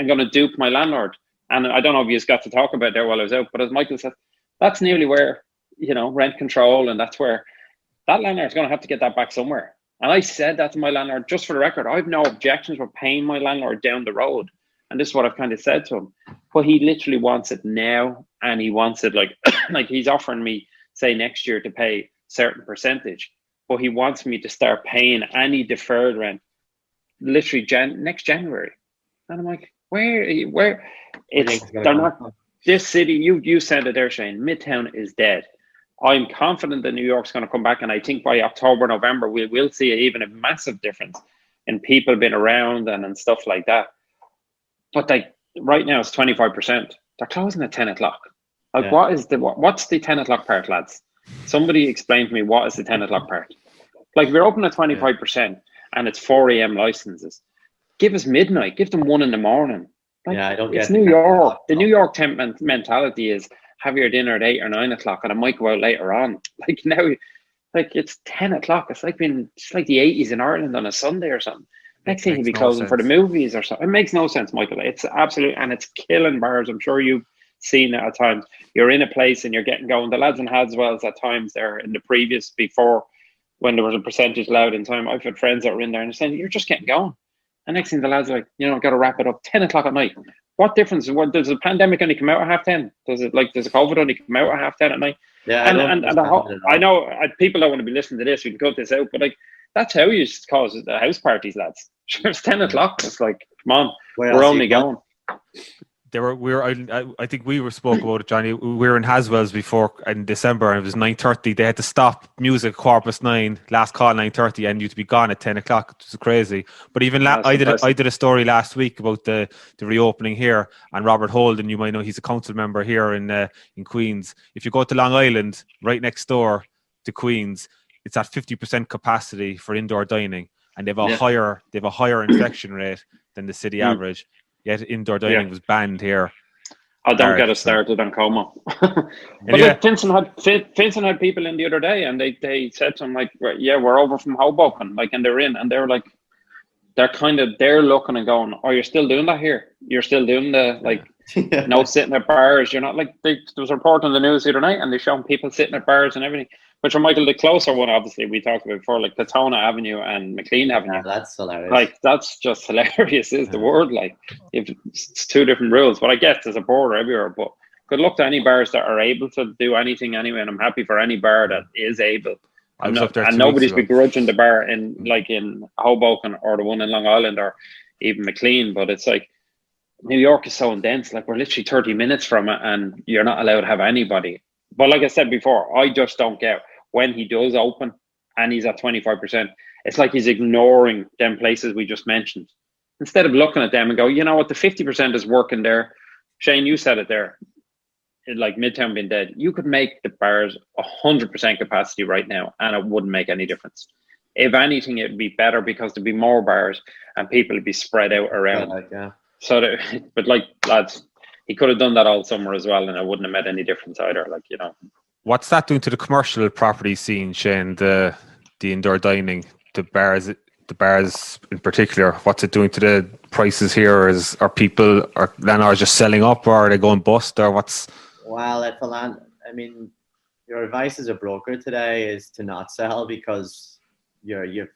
gonna dupe my landlord. And I don't know if you got to talk about there while I was out, but as Michael said, that's nearly where, you know, rent control, and that's where that landlord's going to have to get that back somewhere. And I said that to my landlord, just for the record, I have no objections with paying my landlord down the road. And this is what I've kind of said to him. But he literally wants it now, and he wants it like, like he's offering me, say, next year to pay a certain percentage, but he wants me to start paying any deferred rent literally next January. And I'm like, where it's, they're not, this city, you said it there, Shane, Midtown is dead. I'm confident that New York's going to come back, and I think by October, November, we will see even a massive difference in people being around and stuff like that. But like right now, it's 25%. They're closing at 10 o'clock. Like, what's the 10 o'clock part, lads? Somebody explain to me what is the 10 o'clock part. Like, if you're open at 25% and it's 4 a.m. licenses, give us midnight. Give them 1 in. Like, I don't get it's New York. The New York mentality is have your dinner at 8 or 9 o'clock, and I might go out later on. Like now, like it's 10 o'clock. It's like the 80s in Ireland on a Sunday or something. Next thing you'll be closing for the movies or something. It makes no sense, Michael. It's absolute, and it's killing bars. I'm sure you've seen it at times. You're in a place and you're getting going. The lads in Hadswells at times there in the previous, before when there was a percentage allowed in time, I've had friends that were in there and they're saying, you're just getting going. And next thing the lads are like, you know, got to wrap it up 10 o'clock at night. What difference? Does the pandemic only come out at 10:30? Does the COVID only come out at 10:30 at night? Yeah, I know people don't want to be listening to this. We can cut this out, but like that's how you cause the house parties, lads. Sure, it's 10 o'clock. It's like, come on, we're only going. I think we spoke about it, Johnny. We were in Haswells before in December, and it was 9:30. They had to stop music 9:15, last call 9:30, and you to be gone at 10 o'clock. It was crazy. But even I did a story last week about the reopening here, and Robert Holden, you might know, he's a council member here in Queens. If you go to Long Island, right next door to Queens, it's at 50% capacity for indoor dining, and they have a higher infection rate than the city average. Yet indoor dining was banned here. I don't get us started on Como. But like Vincent had people in the other day, and they said to him like, we're over from Hoboken, like, and they're in, and they're like, they're looking and going, oh, you're still doing that here? You're still doing the like, no sitting at bars. You're not like there was a report on the news the other night, and they showing people sitting at bars and everything. But for Michael, the closer one, obviously, we talked about before, like Katona Avenue and McLean Avenue. That's hilarious. Like, that's just hilarious, is the word. Like, if it's two different rules. But I guess there's a border everywhere. But good luck to any bars that are able to do anything anyway. And I'm happy for any bar that is able. And nobody's begrudging the bar in Hoboken or the one in Long Island or even McLean. But it's like, New York is so intense. Like, we're literally 30 minutes from it, and you're not allowed to have anybody. But like I said before, I just don't get when he does open and he's at 25%, it's like he's ignoring them places we just mentioned. Instead of looking at them and go, you know what, the 50% is working there. Shane, you said it there, like Midtown being dead. You could make the bars 100% capacity right now, and it wouldn't make any difference. If anything, it'd be better because there'd be more bars and people would be spread out around. So, but like, lads, he could have done that all summer as well, and it wouldn't have made any difference either. Like, you know. What's that doing to the commercial property scene, Shane? The indoor dining, the bars in particular. What's it doing to the prices here? Are landlords just selling up, or are they going bust, or what's? Well, I mean, your advice as a broker today is to not sell because your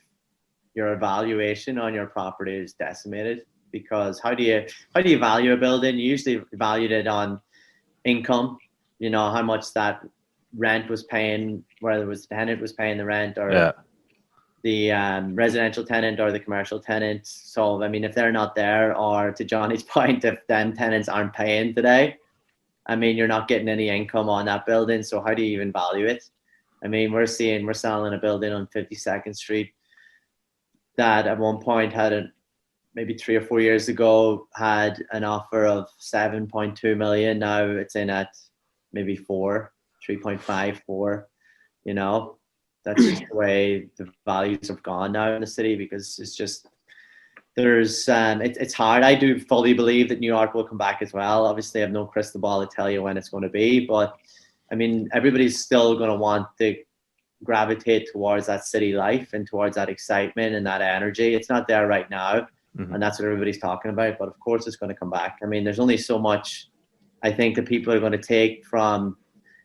evaluation on your property is decimated. Because how do you value a building? You usually valued it on income. You know how much that rent was paying, whether it was the tenant was paying the rent or the residential tenant or the commercial tenant. So I mean, if they're not there, or to Johnny's point, if them tenants aren't paying today, I mean, you're not getting any income on that building. So how do you even value it? I mean, we're selling a building on 52nd Street that at one point maybe 3 or 4 years ago had an offer of 7.2 million. Now it's in at maybe 3.5, 4. You know, that's just the way the values have gone now in the city, because it's just it's hard. I do fully believe that New York will come back as well. Obviously, I have no crystal ball to tell you when it's going to be, but I mean, everybody's still going to want to gravitate towards that city life and towards that excitement and that energy. It's not there right now, and that's what everybody's talking about. But of course, it's going to come back. I mean, there's only so much I think that people are going to take from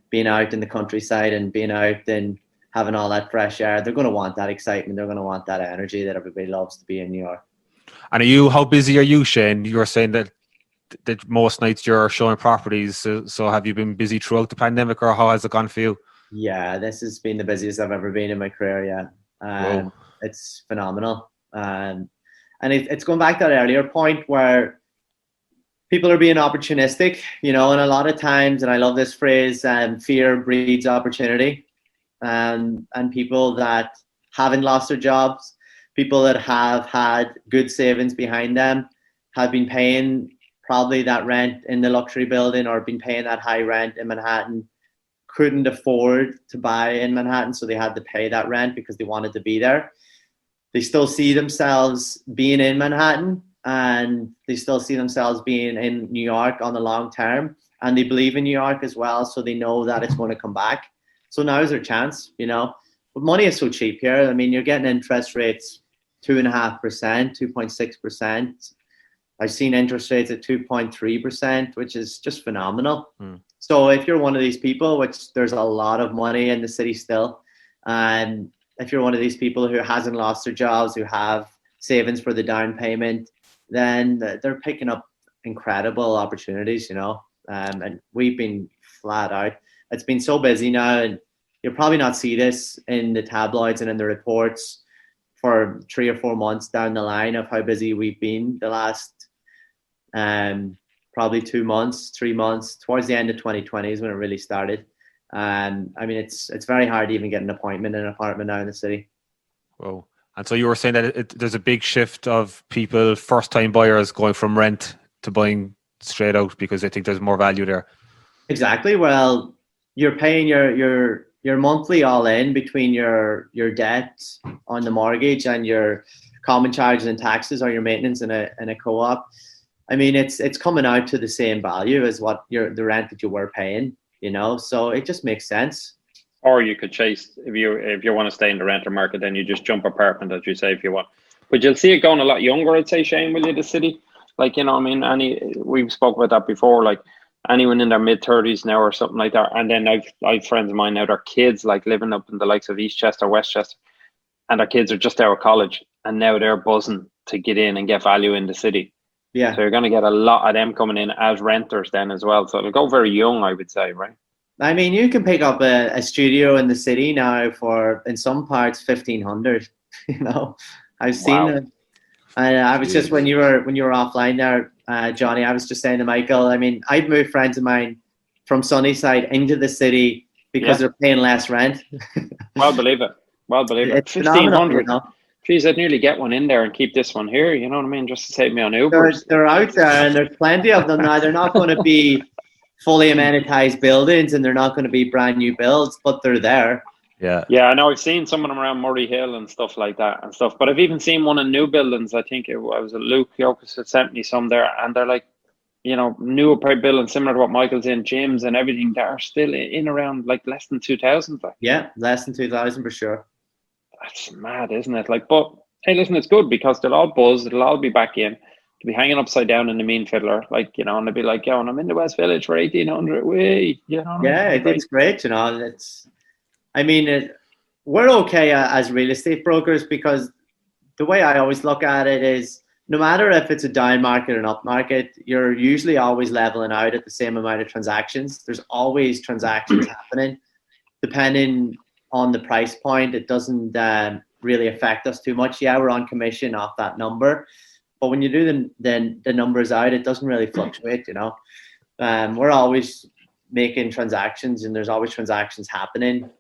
being out in the countryside and being out and having all that fresh air. They're going to want that excitement. They're going to want that energy that everybody loves to be in New York. And how busy are you, Shane? You were saying that most nights you're showing properties. So have you been busy throughout the pandemic, or how has it gone for you? Yeah, this has been the busiest I've ever been in my career. Yeah, it's phenomenal. And it's going back to that earlier point where people are being opportunistic, you know, and a lot of times, and I love this phrase, fear breeds opportunity. And people that haven't lost their jobs, people that have had good savings behind them, have been paying probably that rent in the luxury building or been paying that high rent in Manhattan, couldn't afford to buy in Manhattan, so they had to pay that rent because they wanted to be there. They still see themselves being in Manhattan, and they still see themselves being in New York on the long term, and they believe in New York as well, so they know that it's going to come back. So now is their chance, you know. But money is so cheap here. I mean, you're getting interest rates 2.5%, 2.6%. I've seen interest rates at 2.3%, which is just phenomenal. So if you're one of these people, which there's a lot of money in the city still, and if you're one of these people who hasn't lost their jobs, who have savings for the down payment, then they're picking up incredible opportunities, you know. And we've been flat out. It's been so busy now, and you'll probably not see this in the tabloids and in the reports for 3 or 4 months down the line of how busy we've been the last probably 2 months, 3 months. Towards the end of 2020 is when it really started. I mean, it's very hard to even get an appointment in an apartment now in the city. Whoa. And so you were saying that there's a big shift of people, first-time buyers, going from rent to buying straight out because they think there's more value there. Exactly. Well, you're paying your monthly all in between your debt on the mortgage and your common charges and taxes or your maintenance in a co-op. I mean, it's coming out to the same value as what the rent that you were paying, you know. So it just makes sense. Or you could chase, if you want to stay in the renter market, then you just jump apartment, as you say, if you want. But you'll see it going a lot younger, I'd say, Shane, will you, the city? Like, you know, I mean, we've spoke about that before, like anyone in their mid-30s now or something like that. And then I've friends of mine now, their kids, like living up in the likes of Eastchester, Westchester, and their kids are just out of college, and now they're buzzing to get in and get value in the city. Yeah. So you're going to get a lot of them coming in as renters then as well. So it'll go very young, I would say, right? I mean, you can pick up a studio in the city now for, in some parts, 1,500. You know, I've seen it. And I was just when you were offline there, Johnny, I was just saying to Michael, I mean, I'd moved friends of mine from Sunnyside into the city because they're paying less rent. Well, believe it. It's 1,500. You know? Geez, I'd nearly get one in there and keep this one here. You know what I mean? Just to save me on Uber. They're out there, and there's plenty of them now. They're not going to be fully amenitized buildings, and they're not going to be brand new builds, but they're there. Yeah, I know. I've seen some of them around Murray Hill and stuff like that and stuff. But I've even seen one in new buildings. I think it was Luke Yokus had sent me some there, and they're like, you know, new buildings similar to what Michael's in, gyms and everything. They're still in around like less than 2,000. Like. Yeah, less than 2,000 for sure. That's mad, isn't it? Like, but hey, listen, it's good because they'll all buzz. It'll all be back in. to be hanging upside down in the mean fiddler, like, you know, and they'd be like, yo, and I'm in the West Village for 1800. Wait, you know. Yeah, it's great, you know. We're okay as real estate brokers, because the way I always look at it is, no matter if it's a down market or an up market, you're usually always leveling out at the same amount of transactions. There's always transactions happening. Depending on the price point, it doesn't really affect us too much. Yeah, we're on commission off that number, but when you do the numbers out, it doesn't really fluctuate, you know. We're always making transactions, and there's always transactions happening,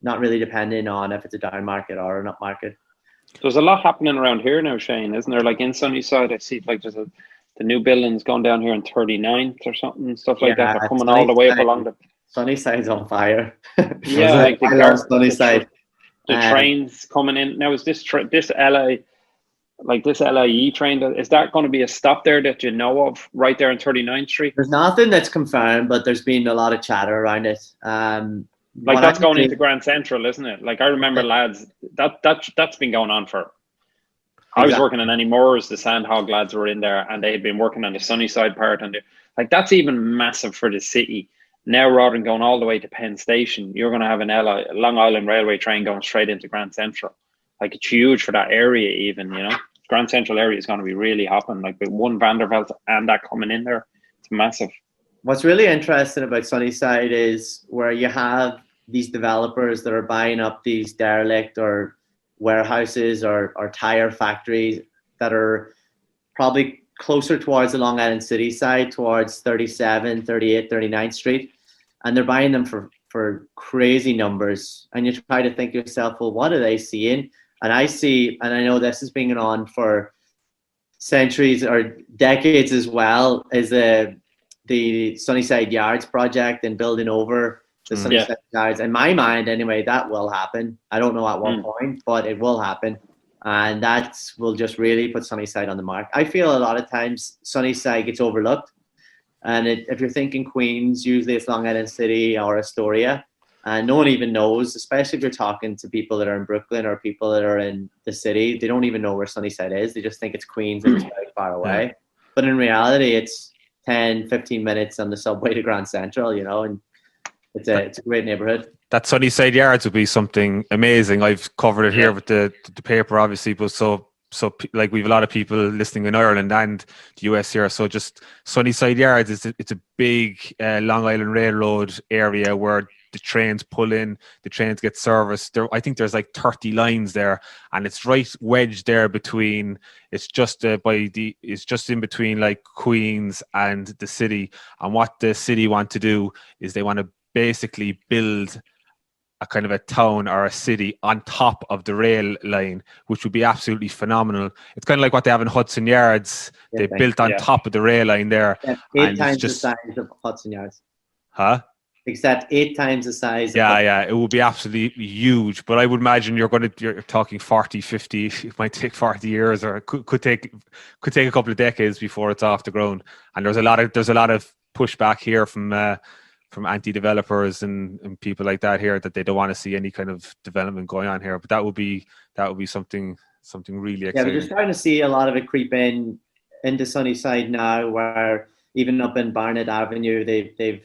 not really depending on if it's a down market or an up market. There's a lot happening around here now, Shane, isn't there? Like in Sunnyside, I see like the new buildings going down here in 39th or something, stuff like that. They're coming all the way up along the... Sunnyside's on fire. Yeah, like I love Sunnyside. The trains coming in. Now, is this LA, like this LIE train, is that going to be a stop there that you know of right there on 39th Street? There's nothing that's confirmed, but there's been a lot of chatter around it. Like that's going into Grand Central, isn't it? Like I remember, lads, that's been going on for... Exactly. I was working on Any Moors, the Sandhog lads were in there, and they had been working on the Sunnyside part, and like that's even massive for the city. Now, rather than going all the way to Penn Station, you're going to have a Long Island Railway train going straight into Grand Central. Like it's huge for that area, even, you know. Grand Central area is going to be really hopping. Like with one Vanderbilt and that coming in there, it's massive. What's really interesting about Sunnyside is where you have these developers that are buying up these derelict or warehouses or tire factories that are probably closer towards the Long Island City side, towards 37, 38, 39th Street. And they're buying them for crazy numbers. And you try to think to yourself, well, what are they seeing? And I know this has been going on for centuries or decades as well, is the Sunnyside Yards project and building over the Sunnyside Yards. In my mind, anyway, that will happen. I don't know at what point, but it will happen. And that will just really put Sunnyside on the mark. I feel a lot of times Sunnyside gets overlooked. And if you're thinking Queens, usually it's Long Island City or Astoria. And no one even knows, especially if you're talking to people that are in Brooklyn or people that are in the city. They don't even know where Sunnyside is. They just think it's Queens and it's very far away. But in reality, it's 10, 15 minutes on the subway to Grand Central, you know, and it's a great neighborhood. That Sunnyside Yards would be something amazing. I've covered it here with the paper, obviously, but so like we have a lot of people listening in Ireland and the US here. So just Sunnyside Yards, it's a big Long Island Railroad area where the trains pull in, the trains get serviced. I think there's like 30 lines there, and it's right wedged there between. It's just in between like Queens and the city. And what the city want to do is they want to basically build a kind of a town or a city on top of the rail line, which would be absolutely phenomenal. It's kind of like what they have in Hudson Yards. They built on top of the rail line there. Yeah, 8 times the size of Hudson Yards. Huh? Except 8 times the size. Yeah, it would be absolutely huge. But I would imagine you're talking 40, 50. It might take 40 years, or it could take a couple of decades before it's off the ground. And there's a lot of pushback here from anti-developers and people like that here, that they don't want to see any kind of development going on here. But that would be something really exciting. Yeah, we're just starting to see a lot of it creep into Sunnyside now, where even up in Barnett Avenue, they've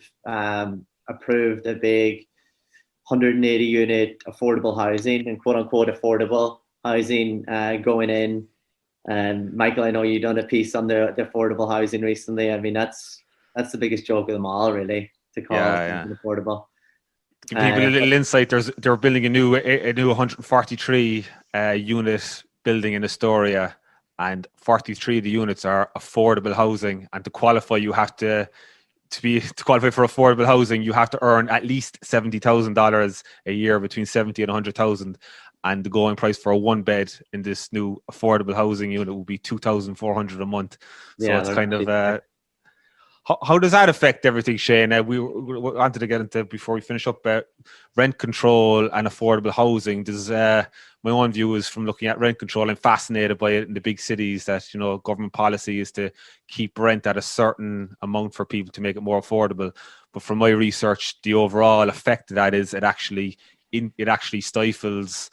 approved a big 180 unit affordable housing and quote unquote affordable housing going in. And Michael, I know you've done a piece on the affordable housing recently. I mean, that's the biggest joke of them all, really, to call it affordable. To give people a little insight, they're building a new 143 unit building in Astoria, and 43 of the units are affordable housing. And to qualify, you have to qualify for affordable housing, you have to earn at least $70,000 a year, between 70 and 100,000. And the going price for a one bed in this new affordable housing unit will be $2,400 a month. So it's kind of how does that affect everything, Shane? We wanted to get into, before we finish up, rent control and affordable housing. My own view is, from looking at rent control, I'm fascinated by it in the big cities, that, you know, government policy is to keep rent at a certain amount for people to make it more affordable. But from my research, the overall effect of that is it actually stifles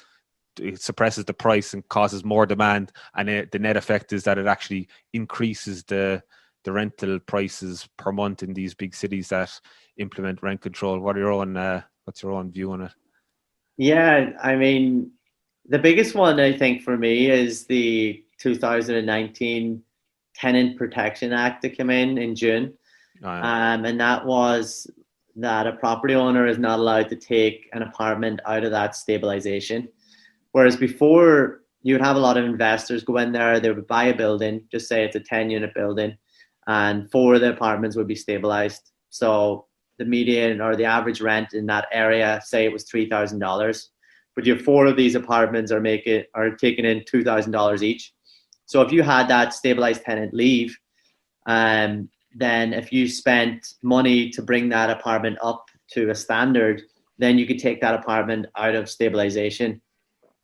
it suppresses the price and causes more demand, and the net effect is that it actually increases the rental prices per month in these big cities that implement rent control. What's your own view on it? Yeah, I mean, the biggest one I think for me is the 2019 Tenant Protection Act that came in June. Oh, yeah. And that was that a property owner is not allowed to take an apartment out of that stabilization. Whereas before, you would have a lot of investors go in there, they would buy a building, just say it's a 10-unit building, and 4 of the apartments would be stabilized. So the median or the average rent in that area, say it was $3,000, but you have 4 of these apartments are taking in $2,000 each. So if you had that stabilized tenant leave, then if you spent money to bring that apartment up to a standard, then you could take that apartment out of stabilization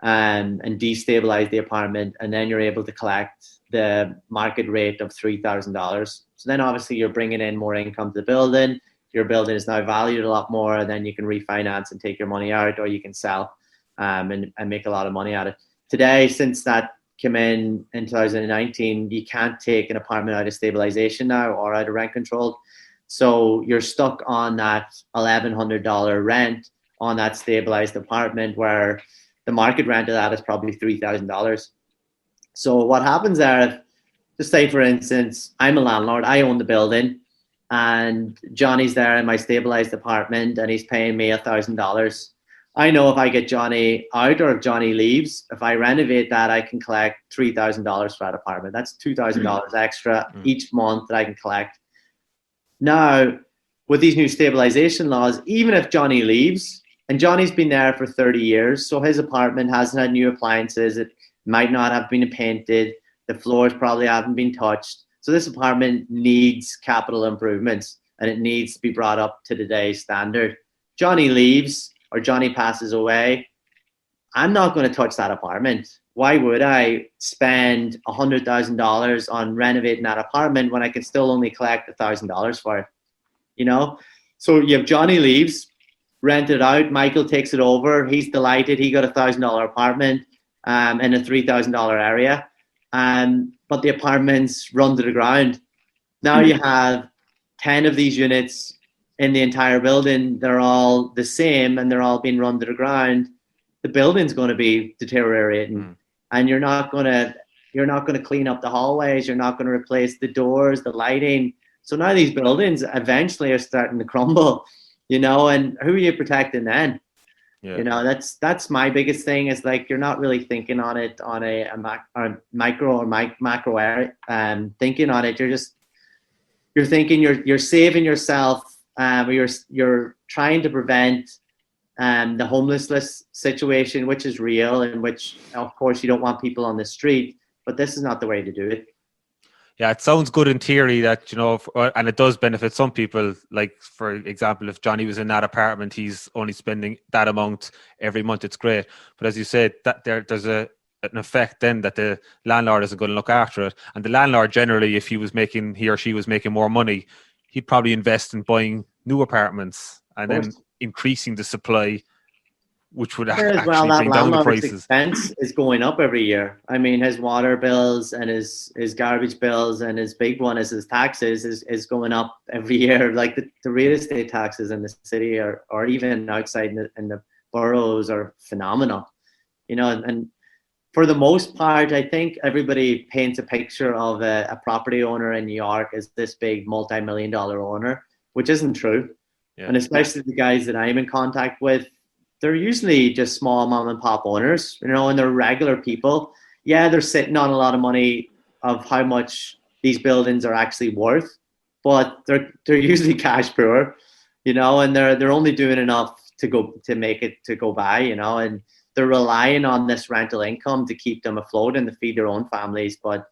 and destabilize the apartment, and then you're able to collect the market rate of $3,000. So then obviously you're bringing in more income to the building. Your building is now valued a lot more, and then you can refinance and take your money out, or you can sell and make a lot of money at it. Today, since that came in 2019, you can't take an apartment out of stabilization now or out of rent control. So you're stuck on that $1,100 rent on that stabilized apartment, where the market rent of that is probably $3,000. So what happens there, just say for instance, I'm a landlord, I own the building, and Johnny's there in my stabilized apartment and he's paying me $1,000. I know if I get Johnny out, or if Johnny leaves, if I renovate that, I can collect $3,000 for that apartment. That's $2,000 extra each month that I can collect. Now, with these new stabilization laws, even if Johnny leaves, and Johnny's been there for 30 years, so his apartment hasn't had new appliances, it might not have been painted, the floors probably haven't been touched. So this apartment needs capital improvements, and it needs to be brought up to today's standard. Johnny leaves, or Johnny passes away, I'm not going to touch that apartment. Why would I spend $100,000 on renovating that apartment when I can still only collect $1,000 for it? You know? So you have Johnny leaves, rent it out, Michael takes it over, he's delighted, he got $1,000 apartment in a $3,000 area, but the apartments run to the ground. Now you have 10 of these units in the entire building, they're all the same and they're all being run to the ground. The building's going to be deteriorating, and you're not going to clean up the hallways, you're not going to replace the doors, the lighting. So now these buildings eventually are starting to crumble, you know, and who are you protecting then? Yeah. You know, that's my biggest thing, is like, you're not really thinking on it on a micro or macro area, thinking on it. You're thinking you're saving yourself, you're trying to prevent the homelessness situation, which is real, and which, of course, you don't want people on the street, but this is not the way to do it. Yeah, it sounds good in theory that, you know, and it does benefit some people. Like, for example, if Johnny was in that apartment, he's only spending that amount every month. It's great. But as you said, that there's an effect then that the landlord isn't going to look after it. And the landlord, generally, if he or she was making more money, he'd probably invest in buying new apartments and then increasing the supply, which would actually bring down the prices. Expense is going up every year. I mean, his water bills and his garbage bills, and his big one is his taxes is going up every year. Like the real estate taxes in the city or even outside in the boroughs are phenomenal. You know, and for the most part, I think everybody paints a picture of a property owner in New York as this big multi-million-dollar owner, which isn't true. Yeah. And especially the guys that I'm in contact with, they're usually just small mom and pop owners, you know, and they're regular people. Yeah, they're sitting on a lot of money of how much these buildings are actually worth, but they're usually cash poor, you know, and they're only doing enough to make it to go by, you know, and they're relying on this rental income to keep them afloat and to feed their own families, but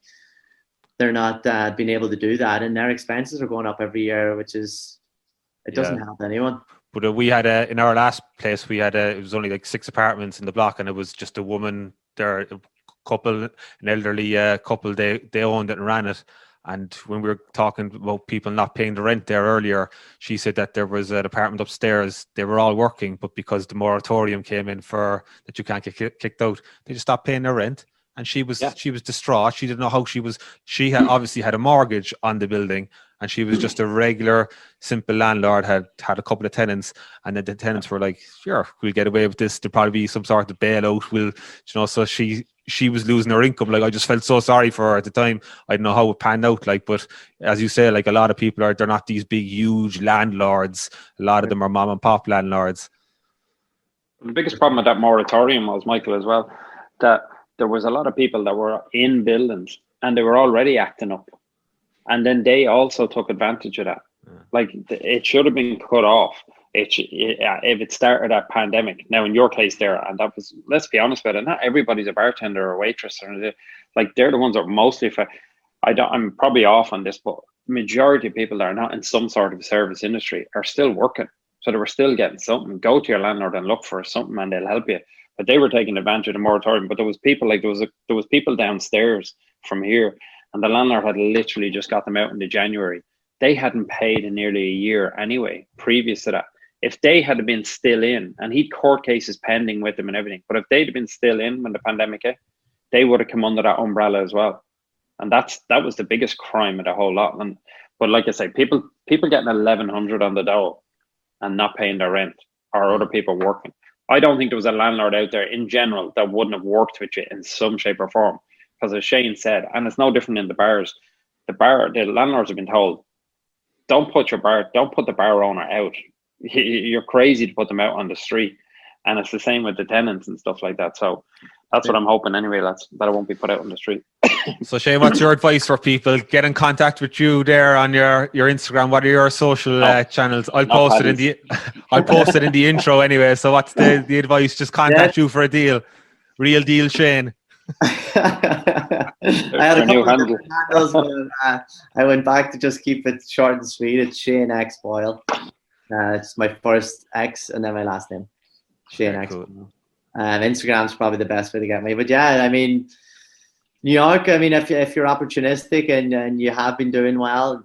they're not being able to do that, and their expenses are going up every year, which is, it doesn't help anyone. But we had in our last place, it was only like 6 apartments in the block, and it was just a woman there, a couple, an elderly couple, they owned it and ran it. And when we were talking about people not paying the rent there earlier, she said that there was an apartment upstairs. They were all working, but because the moratorium came in for that you can't get kicked out, they just stopped paying their rent. And she was distraught. She didn't know how she had obviously had a mortgage on the building, and she was just a regular, simple landlord, had a couple of tenants, and then the tenants were like, sure, we'll get away with this. There'll probably be some sort of bailout. So she was losing her income. Like, I just felt so sorry for her at the time. I don't know how it panned out. Like, but as you say, like, a lot of people they're not these big, huge landlords. A lot of them are mom and pop landlords. The biggest problem with that moratorium was, Michael, as well, that there was a lot of people that were in buildings and they were already acting up. And then they also took advantage of that. Yeah. Like, it should have been cut off if it started a pandemic. Now, in your case there, and that was, let's be honest about it, not everybody's a bartender or a waitress. They're the ones that are mostly, I'm probably off on this, but majority of people that are not in some sort of service industry are still working. So they were still getting something. Go to your landlord and look for something and they'll help you. But they were taking advantage of the moratorium. But there was people there was people downstairs from here, and the landlord had literally just got them out into January. They hadn't paid in nearly a year anyway, previous to that. If they had been still in, and he'd court cases pending with them and everything, but if they'd have been still in when the pandemic hit, they would have come under that umbrella as well. And that was the biggest crime of the whole lot. But like I say, people getting 1,100 on the door and not paying their rent, or other people working. I don't think there was a landlord out there in general that wouldn't have worked with you in some shape or form. Because as Shane said, and it's no different in the bars, the landlords have been told, don't put the bar owner out. You're crazy to put them out on the street. And it's the same with the tenants and stuff like that. So that's what I'm hoping anyway, lads, that I won't be put out on the street. So Shane, what's your advice for people? Get in contact with you there on your Instagram. What are your social channels? I'll post it in the intro anyway. So what's the advice? Just contact you for a deal. Real deal, Shane. I had a couple of different handles, but I went back to just keep it short and sweet. It's Shane X Boyle. It's my first X and then my last name, Shane X. Cool. Instagram's probably the best way to get me. But yeah, I mean, New York. I mean, if you're opportunistic and you have been doing well,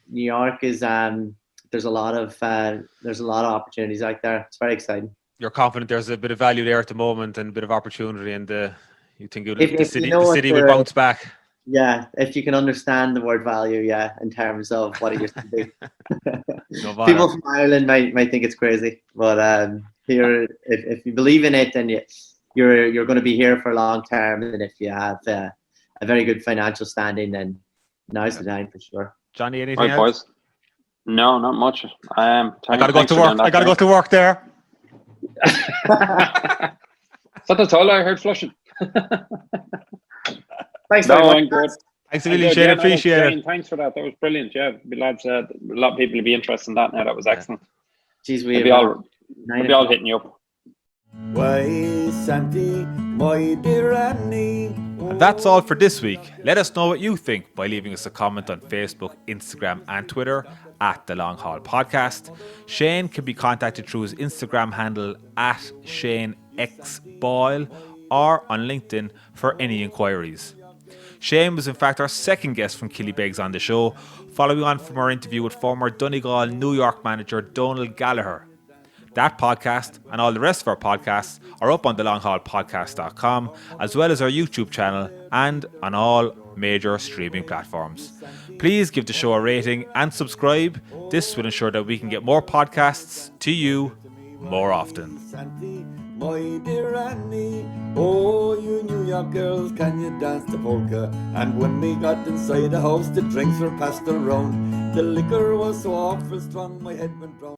New York is there's a lot of opportunities out there. It's very exciting. You're confident there's a bit of value there at the moment and a bit of opportunity, and you think the city will bounce back. Yeah, if you can understand the word value, yeah, in terms of what it used to be. People from Ireland might think it's crazy, but here, if you believe in it, then you're going to be here for a long term, and if you have a very good financial standing, then now's the time for sure. Johnny, anything else? Boys. No, not much. I gotta go to work. I gotta go to work there. So that's all I heard. Flushing. Thanks, Thanks a million, Shane. Appreciate it. Thanks for that. That was brilliant. Yeah, lads, a lot of people will be interested in that now. That was excellent. Jeez, we'll be all hitting you up. And that's all for this week. Let us know what you think by leaving us a comment on Facebook, Instagram and Twitter at The Long Haul Podcast. Shane can be contacted through his Instagram handle at ShaneXBoyle or on LinkedIn for any inquiries. Shane was in fact our second guest from Killybegs on the show, following on from our interview with former Donegal New York manager Donald Gallagher. That podcast and all the rest of our podcasts are up on thelonghaulpodcast.com, as well as our YouTube channel and on all major streaming platforms. Please give the show a rating and subscribe. This will ensure that we can get more podcasts to you more often. My dear Annie, oh, you New York girls, can you dance the polka? And when we got inside the house, the drinks were passed around. The liquor was so awful strong, my head went round.